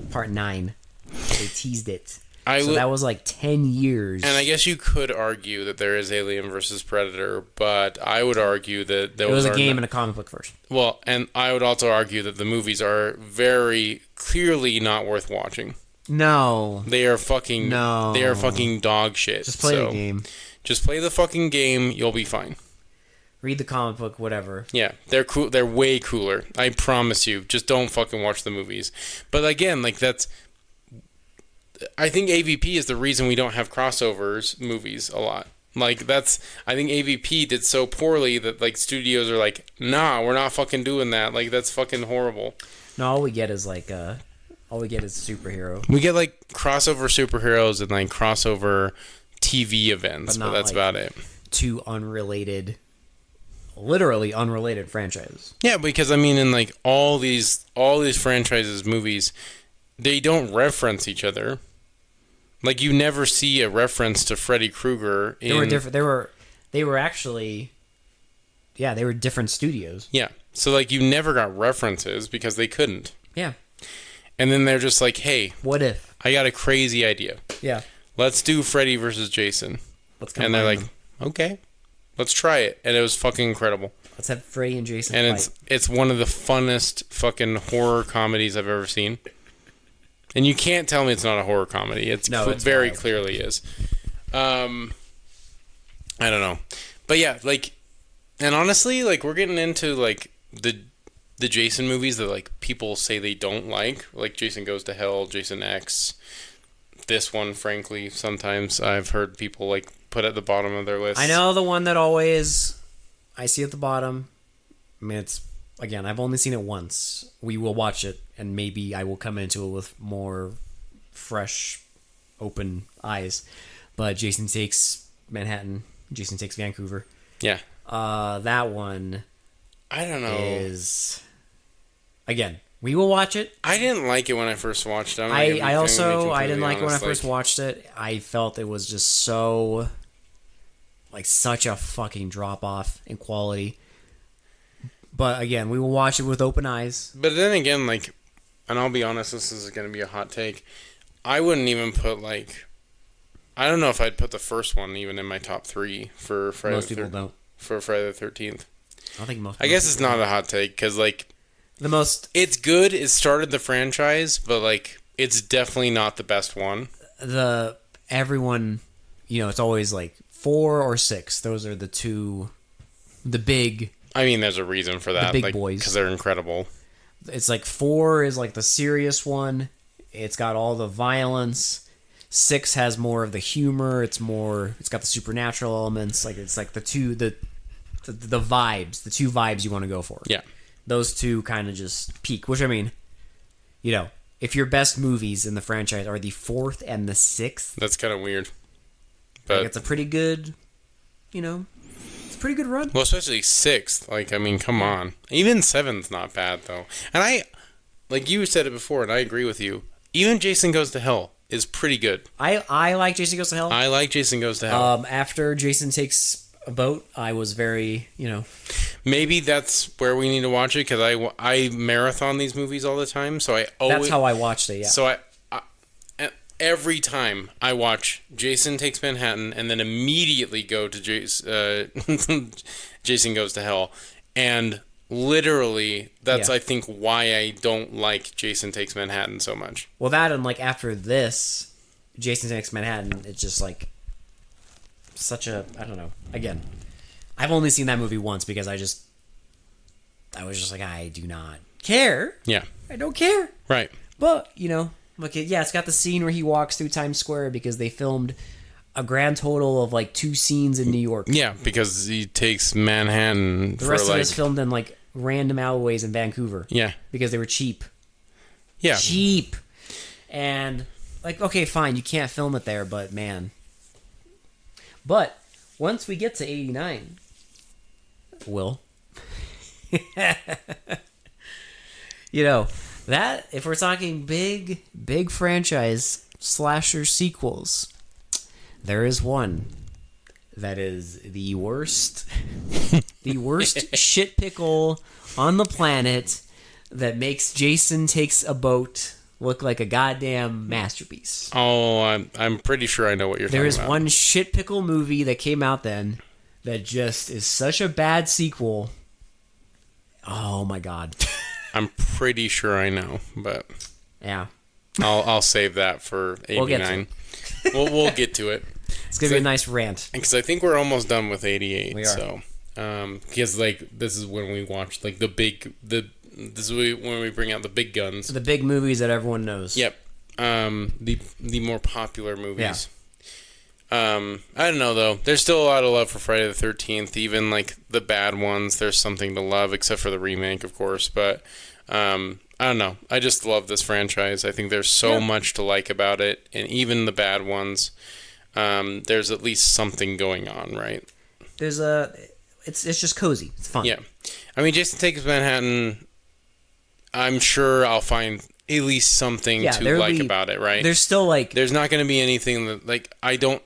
part 9. They teased it. That was like 10 years. And I guess you could argue that there is Alien versus Predator, but I would argue that it was a game and a comic book first. Well, and I would also argue that the movies are very clearly not worth watching. No. They are fucking dog shit. Just play the game. Just play the fucking game, you'll be fine. Read the comic book, whatever. Yeah, they're cool. They're way cooler. I promise you. Just don't fucking watch the movies. But again, like that's I think AVP is the reason we don't have crossovers movies a lot. Like I think AVP did so poorly that like studios are like, "Nah, we're not fucking doing that." Like that's fucking horrible. No, all we get is superhero. We get like crossover superheroes and like crossover TV events, but that's about it. 2 unrelated literally unrelated franchises. Yeah, because I mean, in like all these franchises, movies, they don't reference each other. Like you never see a reference to Freddy Krueger. They were different. They were actually, yeah, they were different studios. Yeah, so like you never got references because they couldn't. Yeah. And then they're just like, hey, what if? I got a crazy idea. Yeah. Let's do Freddy versus Jason. And they're like, okay, let's try it. And it was fucking incredible. Let's have Freddy and Jason and fight. it's one of the funnest fucking horror comedies I've ever seen. And you can't tell me it's not a horror comedy. It's very wild. Clearly is. I don't know. But yeah, like, and honestly, like, we're getting into, like, the Jason movies that, like, people say they don't like Jason Goes to Hell, Jason X. This one, frankly, sometimes I've heard people, like, put at the bottom of their list. I know the one that always I see at the bottom. I mean, it's, again, I've only seen it once. We will watch it, and maybe I will come into it with more fresh, open eyes. But Jason Takes Manhattan, Jason Takes Vancouver. Yeah. That one, I don't know. Is, again, we will watch it. I didn't like it when I first watched it. I didn't like it when I first watched it. I felt it was just so, like, such a fucking drop off in quality. But again, we will watch it with open eyes. But then again, like, and I'll be honest, this is going to be a hot take. I wouldn't even put, like, I don't know if I'd put the first one even in my top 3 for Friday. Most people don't. For Friday the 13th. I don't think most. I guess it's not a hot take because, like, it's good. It started the franchise, but, like, it's definitely not the best one. Everyone, it's always like 4 or 6. Those are the big. I mean, there's a reason for that. The big boys. Because they're incredible. It's like 4 is like the serious one. It's got all the violence. 6 has more of the humor. It's got the supernatural elements. Like, it's like the vibes, the 2 vibes you want to go for. Yeah. Those 2 kind of just peak, which, I mean, if your best movies in the franchise are the 4th and the 6th. That's kind of weird. But like, it's a pretty good, it's a pretty good run. Well, especially 6th. Like, I mean, come on. Even 7's not bad, though. And like you said it before, and I agree with you. Even Jason Goes to Hell is pretty good. I like Jason Goes to Hell. I like Jason Goes to Hell. After Jason Takes a Boat, I was very, Maybe that's where we need to watch it, because I marathon these movies all the time, so I always... That's how I watched it, yeah. So every time I watch Jason Takes Manhattan and then immediately go to Jason Goes to Hell, and literally that's I think why I don't like Jason Takes Manhattan so much. Well, that, and like after this Jason Takes Manhattan, it's just like such a, I don't know, again, I've only seen that movie once because I was just like, I do not care. Yeah, I don't care. Right. But look, it's got the scene where he walks through Times Square because they filmed a grand total of like 2 scenes in New York. Yeah, because he takes Manhattan. The rest of it is filmed in like random alleyways in Vancouver. Yeah, because they were cheap. Yeah, cheap. And like, okay, fine, you can't film it there, but man. But once we get to 89, Will, that, if we're talking big franchise slasher sequels, there is one that is the worst shit pickle on the planet that makes Jason Takes a Boat look like a goddamn masterpiece. Oh, I'm pretty sure I know what you're talking about. There is one shit pickle movie that came out then that just is such a bad sequel. Oh my god. I'm pretty sure I know, but yeah, I'll save that for 89. We'll get to it. It's gonna be a nice rant because I think we're almost done with 88. We are. So, because like this is when we watch like this is when we bring out the big guns, the big movies that everyone knows. Yep. The more popular movies. Yeah. I don't know though. There's still a lot of love for Friday the 13th. Even like the bad ones, there's something to love, except for the remake, of course. But I don't know. I just love this franchise. I think there's so much to like about it, and even the bad ones, there's at least something going on, right? There's it's just cozy. It's fun. Yeah. I mean, Jason Takes Manhattan, I'm sure I'll find at least something to like about it, right? There's still like... There's not going to be anything that, like, I don't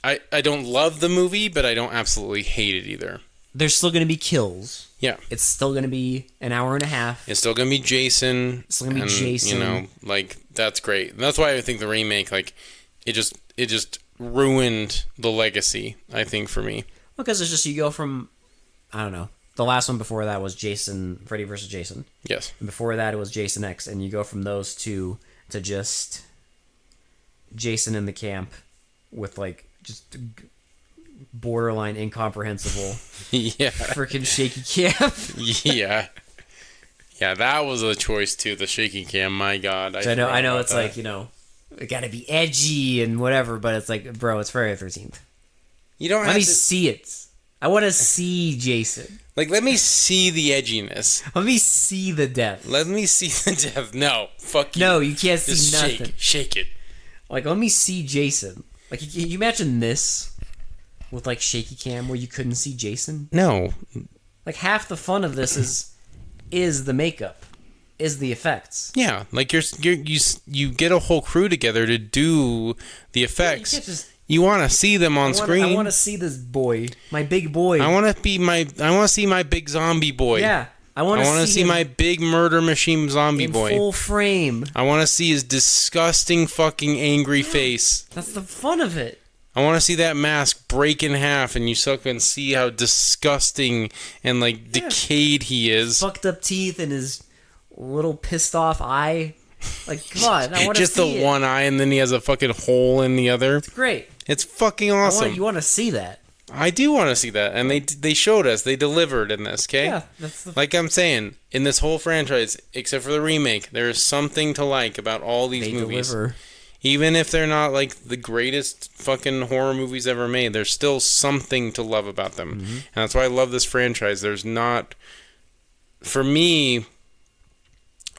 love the movie, but I don't absolutely hate it either. There's still going to be kills. Yeah. It's still going to be an hour and a half. It's still going to be Jason. It's still going to be Jason. You know, like, that's great. And that's why I think the remake, like, it just ruined the legacy, I think, for me. Because it's just, you go from, I don't know, the last one before that was Freddy vs. Jason. Yes. And before that it was Jason X, and you go from those two to just Jason in the camp with, like, just borderline incomprehensible yeah. freaking shaky cam. yeah. Yeah, that was a choice too, the shaky cam, my god. I know it's that. Like, you know, it gotta be edgy and whatever, but it's like, bro, it's Friday the 13th. You don't Let me see it. I want to see Jason. Like, let me see the edginess. Let me see the depth. Let me see the depth. No, fuck you. No, you can't see just nothing. Shake it. Like, let me see Jason. Like, you imagine this with, like, shaky cam where you couldn't see Jason? No. Like, half the fun of this is the makeup, is the effects. Yeah, like you get a whole crew together to do the effects. You can't just... You want to see them on screen. I want to see this boy, my big boy. I want to see my big zombie boy. Yeah, I want to see my big murder machine zombie boy in full frame. I want to see his disgusting fucking angry face. That's the fun of it. I want to see that mask break in half, and you still can see how disgusting and like decayed he is. Fucked up teeth and his little pissed off eye. Like, come on, I want to see just the one eye, and then he has a fucking hole in the other. It's great. It's fucking awesome. You want to see that? I do want to see that, and they showed us. They delivered in this, okay? Yeah, like I'm saying, in this whole franchise, except for the remake, there is something to like about all these movies. Deliver. Even if they're not like the greatest fucking horror movies ever made, there's still something to love about them, and that's why I love this franchise. There's not, for me,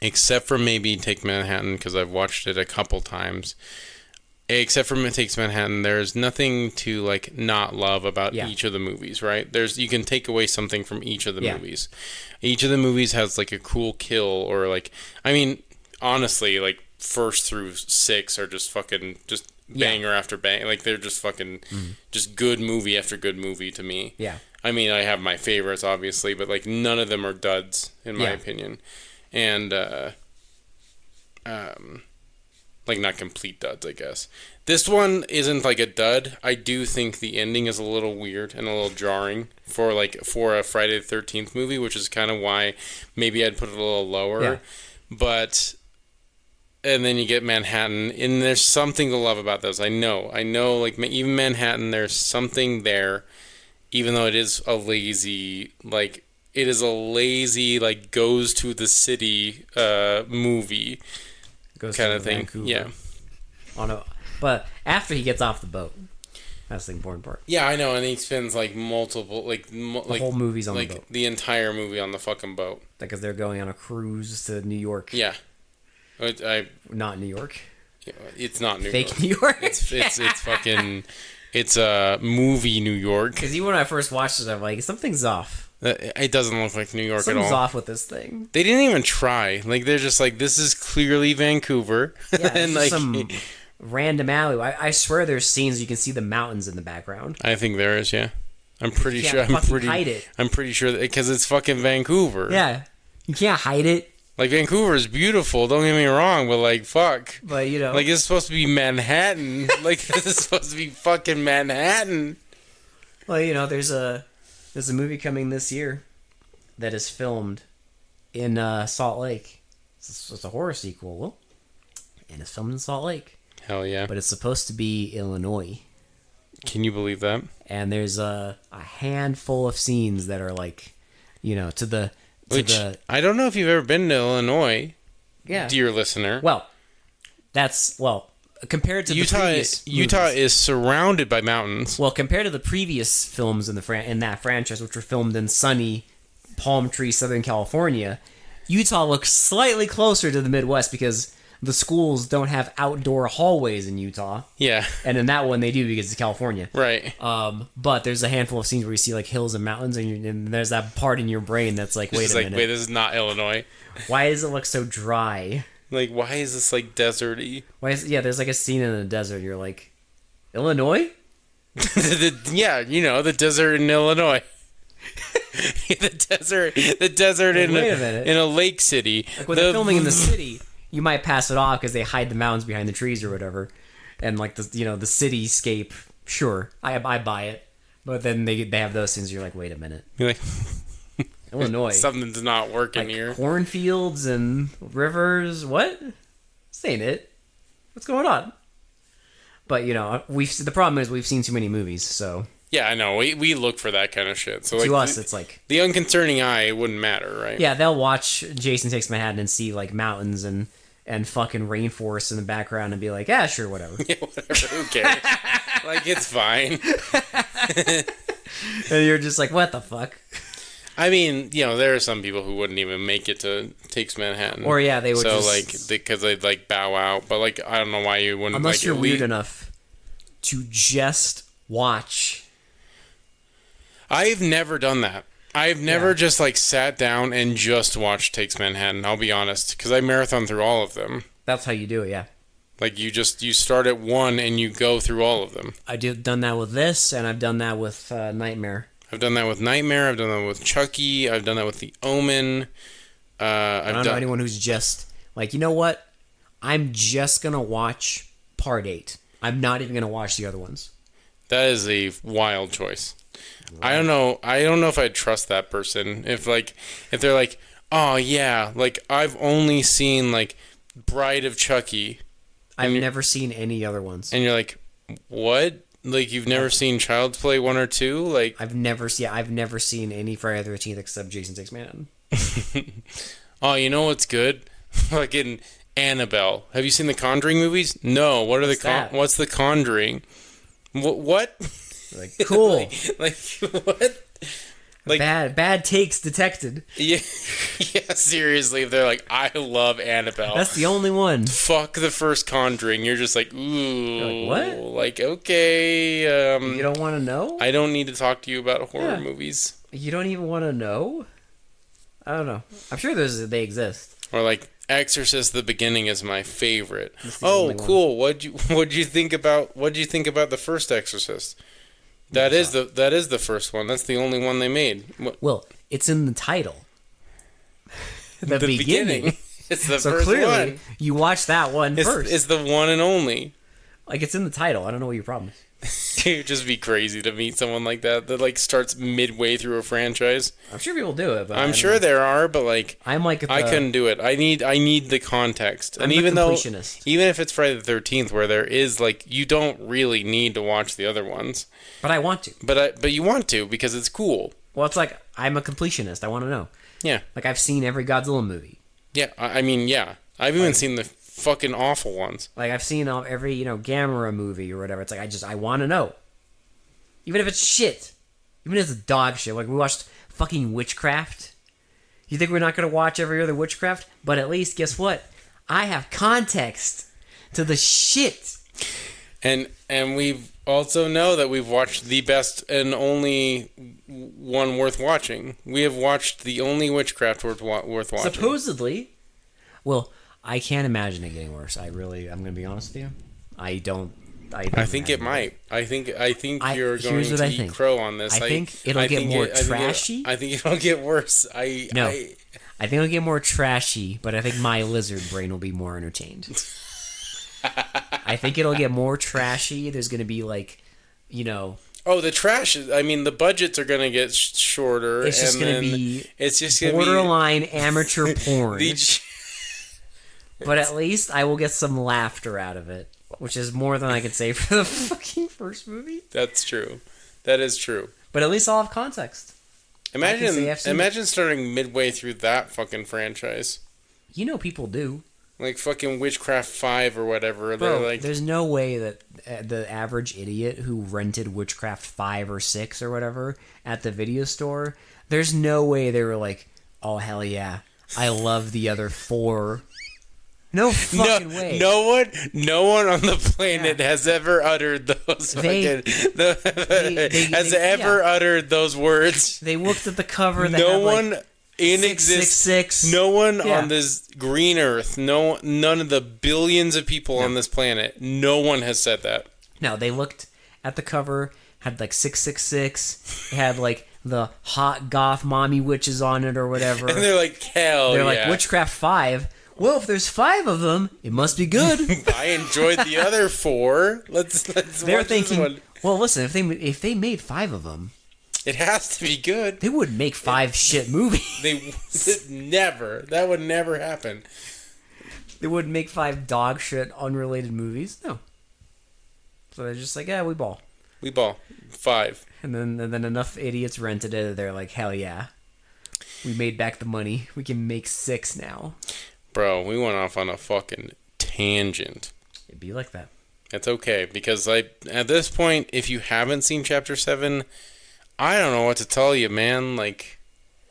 except for maybe Take Manhattan, because I've watched it a couple times. Except for Takes Manhattan, there's nothing to like not love about each of the movies, right? You can take away something from each of the movies. Each of the movies has like a cool kill, or like, I mean, honestly, like 1st through 6 are just fucking just banger after bang. Like they're just fucking just good movie after good movie to me. Yeah. I mean, I have my favorites obviously, but like none of them are duds in my opinion, and like not complete duds, I guess. This one isn't like a dud. I do think the ending is a little weird and a little jarring for a Friday the 13th movie, which is kind of why maybe I'd put it a little lower. Yeah. But and then you get Manhattan, and there's something to love about those. I know. Like even Manhattan, there's something there, even though it is a lazy like goes to the city movie. Kind of thing, Vancouver. Yeah. But after he gets off the boat, that's the important part. Yeah, I know, and he spends like multiple, the whole movie's on the boat. The entire movie on the fucking boat. Because they're going on a cruise to New York. Yeah, not New York. It's not New Fake York. New York. It's fucking. It's a movie New York. Because even when I first watched it, I'm like, something's off. It doesn't look like New York at all. Something's off with this thing. They didn't even try. Like they're just like, this is clearly Vancouver. Yeah, and like some random alley. I swear there's scenes you can see the mountains in the background. I think there is. Yeah, I'm pretty sure. Hide it. I'm pretty sure because it's fucking Vancouver. Yeah, you can't hide it. Like Vancouver is beautiful. Don't get me wrong, but like fuck. But you know, like it's supposed to be Manhattan. Like this is supposed to be fucking Manhattan. Well, you know, there's a movie coming this year that is filmed in Salt Lake. It's a horror sequel, and it's filmed in Salt Lake. Hell yeah! But it's supposed to be Illinois. Can you believe that? And there's a handful of scenes that are like, you know, I don't know if you've ever been to Illinois, dear listener. Well, compared to Utah, the previous Utah movies, is surrounded by mountains. Well, compared to the previous films in that franchise, which were filmed in sunny Palm Tree, Southern California, Utah looks slightly closer to the Midwest because the schools don't have outdoor hallways in Utah. Yeah. And in that one they do because it's California. Right. But there's a handful of scenes where you see like hills and mountains, and there's that part in your brain that's like, wait a minute. Wait, this is not Illinois. Why does it look so dry? Like, why is this like deserty? There's like a scene in the desert. You're like, Illinois? Yeah, the desert in Illinois. the desert in a lake city. Like when they're filming in the city, you might pass it off because they hide the mountains behind the trees or whatever, and like the cityscape. Sure, I buy it, but then they have those things. You're like, wait a minute, You're like, Illinois, something's not working like here. Cornfields and rivers. What? This ain't it. What's going on? But the problem is we've seen too many movies, so. Yeah, I know. We look for that kind of shit. So to us, it's like the unconcerning eye. It wouldn't matter, right? Yeah, they'll watch Jason Takes Manhattan and see like mountains and fucking rainforests in the background and be like, yeah, sure, whatever. Yeah, whatever. Who cares? Like, it's fine. And you're just like, what the fuck? I mean, there are some people who wouldn't even make it to Takes Manhattan. Or yeah, they would. So just, because they'd like bow out. But like, I don't know why you wouldn't. Unless you're weird enough to just watch. I've never done that. I've never just like sat down and just watched Takes Manhattan. I'll be honest, because I marathon through all of them. That's how you do it, yeah. Like you start at one and you go through all of them. I've done that with this, and I've done that with Nightmare. I've done that with Nightmare. I've done that with Chucky. I've done that with The Omen. I don't know anyone who's just like, you know what? I'm just gonna watch Part 8. I'm not even gonna watch the other ones. That is a wild choice. Right. I don't know if I'd trust that person. If they're like, oh yeah, like I've only seen like Bride of Chucky. I've never seen any other ones. And you're like, what? Like you've never seen Child's Play 1 or 2? Like I've never seen any Friday the 13th except Jason Takes Manhattan. Oh, you know what's good? Fucking Annabelle. Have you seen the Conjuring movies? No. What's the Conjuring? What? Like cool. like what? Like bad takes detected. Yeah, yeah. Seriously, if they're like, I love Annabelle. That's the only one. Fuck the first Conjuring. You're just like, ooh. You're like, what? Like, okay. You don't want to know? I don't need to talk to you about horror movies. You don't even want to know? I don't know. I'm sure they exist. Or like Exorcist: The Beginning is my favorite. Oh, cool. What'd you think about the first Exorcist? That is the first one. That's the only one they made. Well, it's in the title. The beginning. It's the so first clearly, one. You watch that one first. It's the one and only. Like it's in the title. I don't know what your problem is. It would just be crazy to meet someone like that like starts midway through a franchise. I'm sure people do it, but I'm sure there are, but like I'm like I couldn't do it. I need the context. I'm and even if it's Friday the 13th, where there is like you don't really need to watch the other ones, but I want to. But you want to because it's cool. Well, it's like I'm a completionist. I want to know. Yeah. Like I've seen every Godzilla movie. Yeah, I mean, yeah. I've even seen the fucking awful ones. Like I've seen every Gamera movie or whatever. It's like I want to know. Even if it's shit. Even if it's dog shit. Like we watched fucking Witchcraft. You think we're not going to watch every other Witchcraft? But at least, guess what? I have context to the shit. And we also know that we've watched the best and only one worth watching. We have watched the only Witchcraft worth watching. Supposedly. Well, I can't imagine it getting worse. I'm going to be honest with you. I think it might. I think you're going to eat crow on this. I think it'll get more trashy. I think it'll get worse. I think it'll get more trashy, but I think my lizard brain will be more entertained. I think it'll get more trashy. There's going to be like, Oh, the trash! I mean, the budgets are going to get shorter. It's just going to be borderline borderline amateur porn. But at least I will get some laughter out of it. Which is more than I could say for the fucking first movie. That's true. That is true. But at least I'll have context. Imagine starting midway through that fucking franchise. People do. Like fucking Witchcraft 5 or whatever. Bro, they're like, there's no way that the average idiot who rented Witchcraft 5 or 6 or whatever at the video store, there's no way they were like, oh, hell yeah, I love the other 4. No fucking way. No one on the planet has ever uttered those. Uttered those words. They looked at the cover. That No had, one like, in 666. existence. No one on this green Earth. None of the billions of people on this planet. No one has said that. No, they looked at the cover. Had like 666. It had like the hot goth mommy witches on it or whatever. And they're like, They're like, Witchcraft 5. Well, if there's 5 of them, it must be good. I enjoyed the other 4. Let's They're watch thinking, this one. well, listen, if they made 5 of them, It has to be good. they wouldn't make 5 shit movies. That would never happen. They wouldn't make 5 dog shit unrelated movies. No. So they're just like, yeah, we ball. We ball 5. And then enough idiots rented it. They're like, hell yeah, we made back the money. We can make 6 now. Bro, we went off on a fucking tangent. It'd be like that. It's okay, because at this point, if you haven't seen Chapter 7, I don't know what to tell you, man. Like,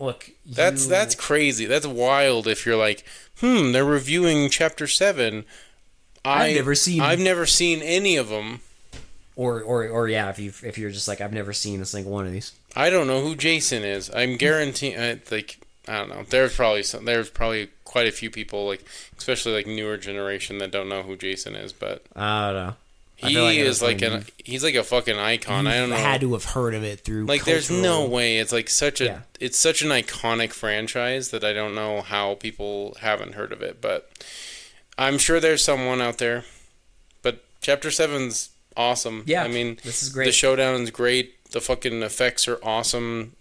look, that's crazy. That's wild. If you're like, they're reviewing Chapter 7. I've never seen any of them. Or yeah, if you're just like, I've never seen a single one of these. I don't know who Jason is. I'm guaranteeing, I don't know. There's probably quite a few people, like, especially like newer generation, that don't know who Jason is. But I don't know. He's like a fucking icon. I don't know. Had to have heard of it through. Like, there's no way. It's like it's such an iconic franchise that I don't know how people haven't heard of it. But I'm sure there's someone out there. But Chapter 7's awesome. Yeah, I mean, this is great. The showdown is great. The fucking effects are awesome.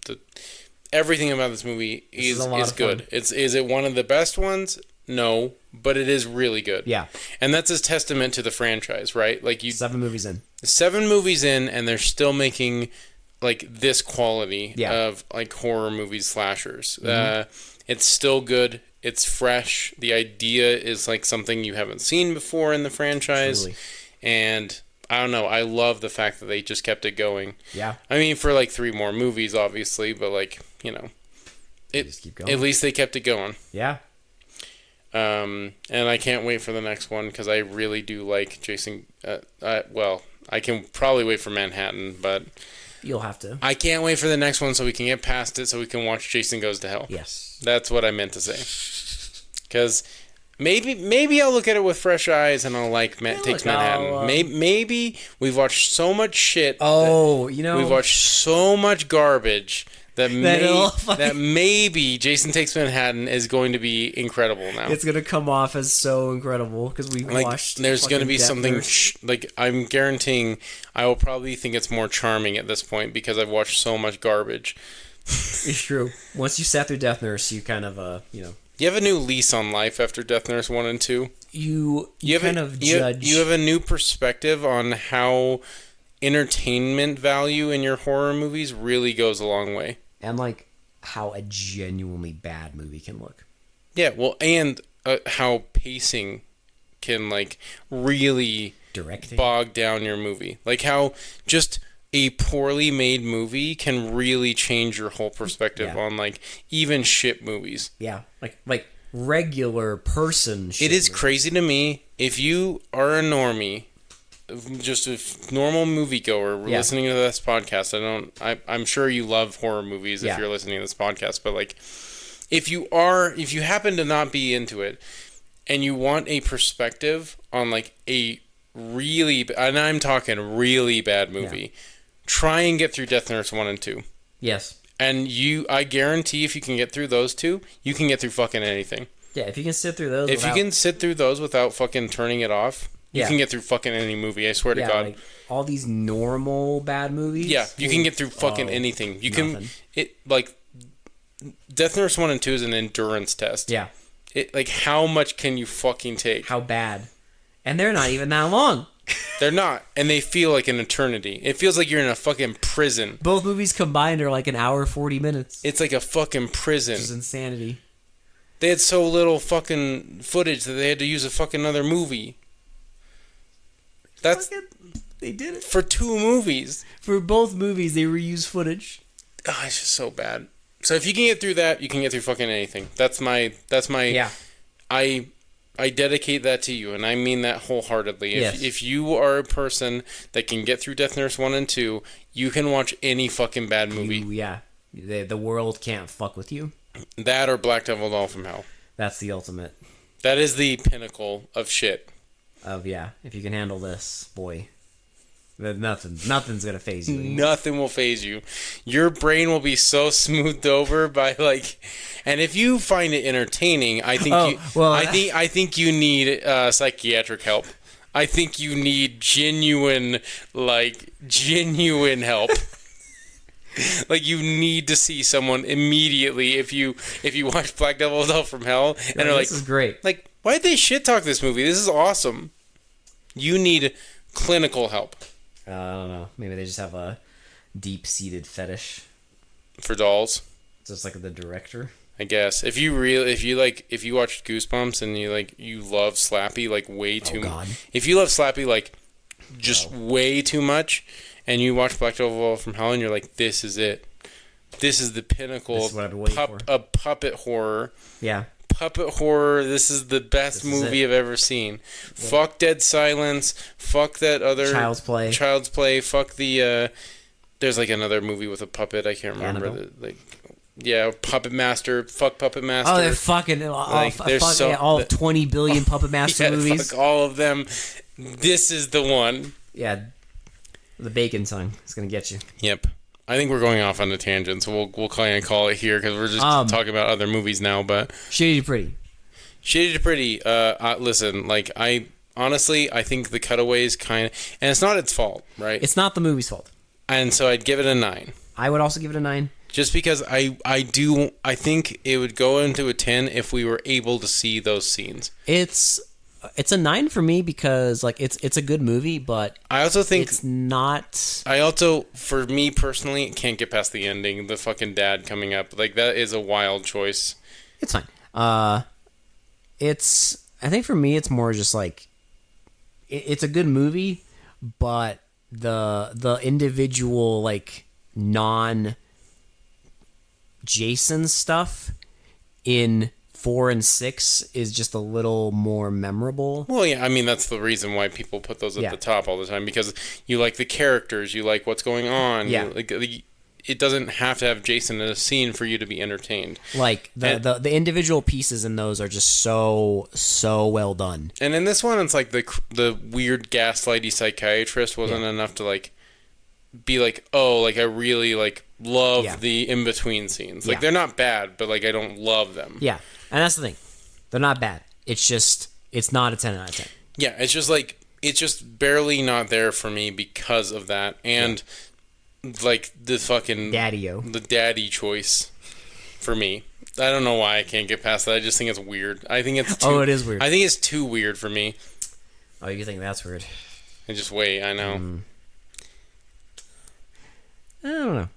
Everything about this movie is good. Is it one of the best ones? No, but it is really good. Yeah. And that's a testament to the franchise, right? Like 7 movies in. 7 movies in, and they're still making like this quality of like horror movies, slashers. Mm-hmm. It's still good. It's fresh. The idea is like something you haven't seen before in the franchise. Truly. And I don't know. I love the fact that they just kept it going. Yeah. I mean, for like 3 more movies, obviously, but like, you know, just keep going. At least they kept it going. Yeah. And I can't wait for the next one, because I really do like Jason. Well, I can probably wait for Manhattan, but you'll have to. I can't wait for the next one so we can get past it, so we can watch Jason Goes to Hell. Yes. That's what I meant to say. Because maybe I'll look at it with fresh eyes and I'll like Takes Manhattan. Maybe we've watched so much shit. We've watched so much garbage that maybe Jason Takes Manhattan is going to be incredible now. It's going to come off as so incredible because we watched. There's going to be something I'm guaranteeing I will probably think it's more charming at this point because I've watched so much garbage. It's true. Once you sat through Death Nurse, you kind of You have a new lease on life after Death Nurse 1 and 2. You kind of judge. You have a new perspective on how entertainment value in your horror movies really goes a long way. And like how a genuinely bad movie can look. Yeah, well, and how pacing can like really bog down your movie. Like how just a poorly made movie can really change your whole perspective on like even shit movies. Yeah, like regular person shit. It is crazy to me if you are a normie, just a normal moviegoer listening to this podcast. I'm sure you love horror movies if you're listening to this podcast, but like if you happen to not be into it and you want a perspective on like a really, and I'm talking really bad movie, try and get through Death Nurse 1 and 2. Yes. And I guarantee if you can get through those 2, you can get through fucking anything. Yeah, if you can sit through those. If you can sit through those without fucking turning it off, you can get through fucking any movie. I swear to God. Like all these normal bad movies. Yeah, you can get through fucking anything. You can. Death Nurse 1 and 2 is an endurance test. Yeah. Like how much can you fucking take? How bad? And they're not even that long. They're not, and they feel like an eternity. It feels like you're in a fucking prison. Both movies combined are like an hour 40 minutes. It's like a fucking prison. Which is insanity. They had so little fucking footage that they had to use a fucking other movie. They did it for 2 movies. For both movies, they reused footage. Oh, it's just so bad. So if you can get through that, you can get through fucking anything. That's my. Yeah. I dedicate that to you, and I mean that wholeheartedly. Yes. If you are a person that can get through Death Nurse 1 and 2, you can watch any fucking bad movie. The world can't fuck with you. That or Black Devil Doll from Hell. That's the ultimate That is the pinnacle of shit. of, if you can handle this, boy, then nothing's gonna phase you anymore. Nothing will phase you. Your brain will be so smoothed over by like, and if you find it entertaining, I think I think you need psychiatric help. I think you need genuine help. Like you need to see someone immediately if you watch Black Devil Doll from Hell and are like, this is great. Like, why'd they shit talk this movie? This is awesome. You need clinical help. I don't know. Maybe they just have a deep-seated fetish, For dolls, just like the director. I guess. If you watched Goosebumps and you love Slappy way too much. If you love Slappy way too much, and you watch Black Devil from Hell and you're like, this is it. This is the pinnacle of puppet horror. Yeah. Puppet horror. This is the best movie I've ever seen. Yeah. Fuck Dead Silence. Fuck that other Child's Play. Fuck the. There's another movie with a puppet. I can't remember. Puppet Master. Fuck Puppet Master. Oh, they're fucking all 20 billion Puppet Master movies. Fuck all of them. This is the one. Yeah, the bacon song is gonna get you. Yep. I think we're going off on a tangent, so we'll kind of call it here because we're just talking about other movies now. But Shitty to Pretty. Shitty to Pretty. Listen, I honestly think the cutaways kind of, and it's not its fault, right? It's not the movie's fault. And so I'd give it a 9. I would also give it a 9. Just because I think it would go into a 10 if we were able to see those scenes. It's a 9 for me because it's a good movie, but I also think it's not. I also, for me personally, can't get past the ending. The fucking dad coming up, that is a wild choice. It's fine. I think for me, it's more just it's a good movie, but the individual non Jason stuff in 4 and 6 is just a little more memorable. Well, yeah, I mean, that's the reason why people put those at the top all the time, because you like the characters, you like what's going on. Yeah. It doesn't have to have Jason in a scene for you to be entertained. The individual pieces in those are just so well done. And in this one, it's the weird gaslighty psychiatrist wasn't enough to be I really love the in-between scenes. They're not bad, but I don't love them. Yeah. And that's the thing. They're not bad. It's just, it's not a 10 out of 10. Yeah, it's just it's just barely not there for me because of that. And the fucking Daddy-o. The daddy choice for me. I don't know why I can't get past that. I just think it's weird. I think it's too, it is weird. I think it's too weird for me. Oh, you think that's weird? I know. I don't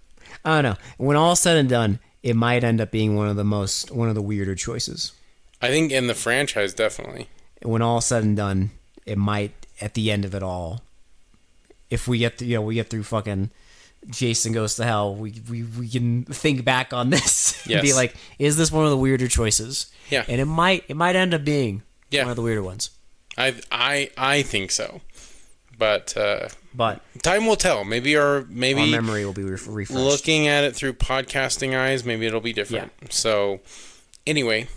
know. When all's said and done, it might end up being one of the weirder choices. I think in the franchise, definitely. When all's said and done, it might, at the end of it all, if we get through fucking Jason Goes to Hell, we can think back on this and be like, is this one of the weirder choices? Yeah. And it might end up being one of the weirder ones. I think so. But time will tell. Maybe our memory will be refreshed. Looking at it through podcasting eyes, maybe it'll be different. Yeah. So, anyway,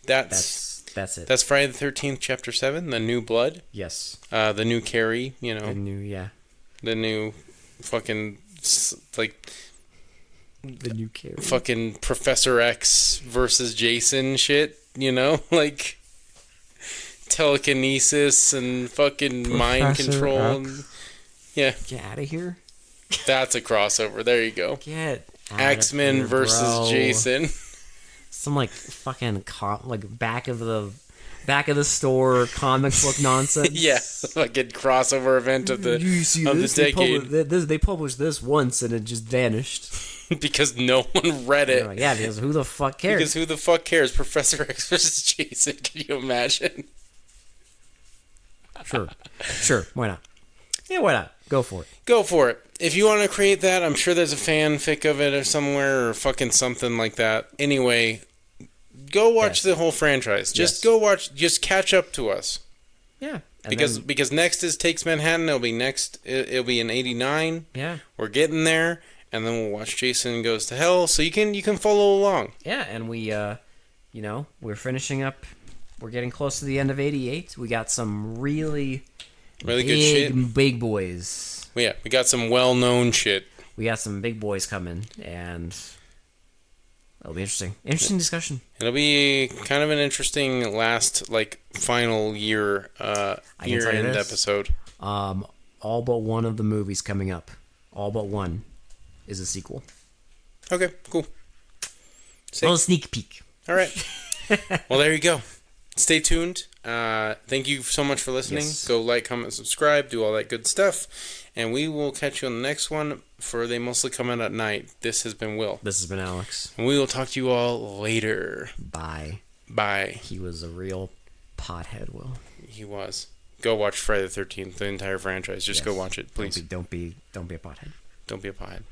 that's it. That's Friday the 13th, Chapter 7, The New Blood. Yes. The new Carrie. The new fucking the new Carrie. Fucking Professor X versus Jason shit. Telekinesis and fucking mind control. Yeah. Get out of here. That's a crossover. There you go. Get out X-Men of here, versus bro. Jason. Some fucking back of the store comics book nonsense. Yeah, fucking crossover event of the decade. They published this once and it just vanished because no one read it. Because who the fuck cares? Because who the fuck cares? Professor X versus Jason. Can you imagine? Sure. Why not? Yeah, why not? Go for it. If you want to create that, I'm sure there's a fanfic of it or somewhere or fucking something like that. Anyway, go watch the whole franchise. Just go watch. Just catch up to us. Yeah. Because next is Takes Manhattan. It'll be in '89. Yeah. We're getting there, and then we'll watch Jason Goes to Hell. So you can follow along. Yeah, and we we're finishing up. We're getting close to the end of '88. We got some really good shit. Big boys. Well, yeah, we got some well-known shit. We got some big boys coming, and it'll be interesting. Interesting discussion. It'll be kind of an interesting last, final year end episode. All but one of the movies coming up. All but one is a sequel. Okay, cool. A little sneak peek. All right. Well, there you go. Stay tuned. Thank you so much for listening. Yes. Go like, comment, subscribe, do all that good stuff. And we will catch you on the next one, for they mostly come out at night. This has been Will. This has been Alex. And we will talk to you all later. Bye. Bye. He was a real pothead, Will. He was. Go watch Friday the 13th, the entire franchise. Just go watch it, please. Don't be a pothead. Don't be a pothead.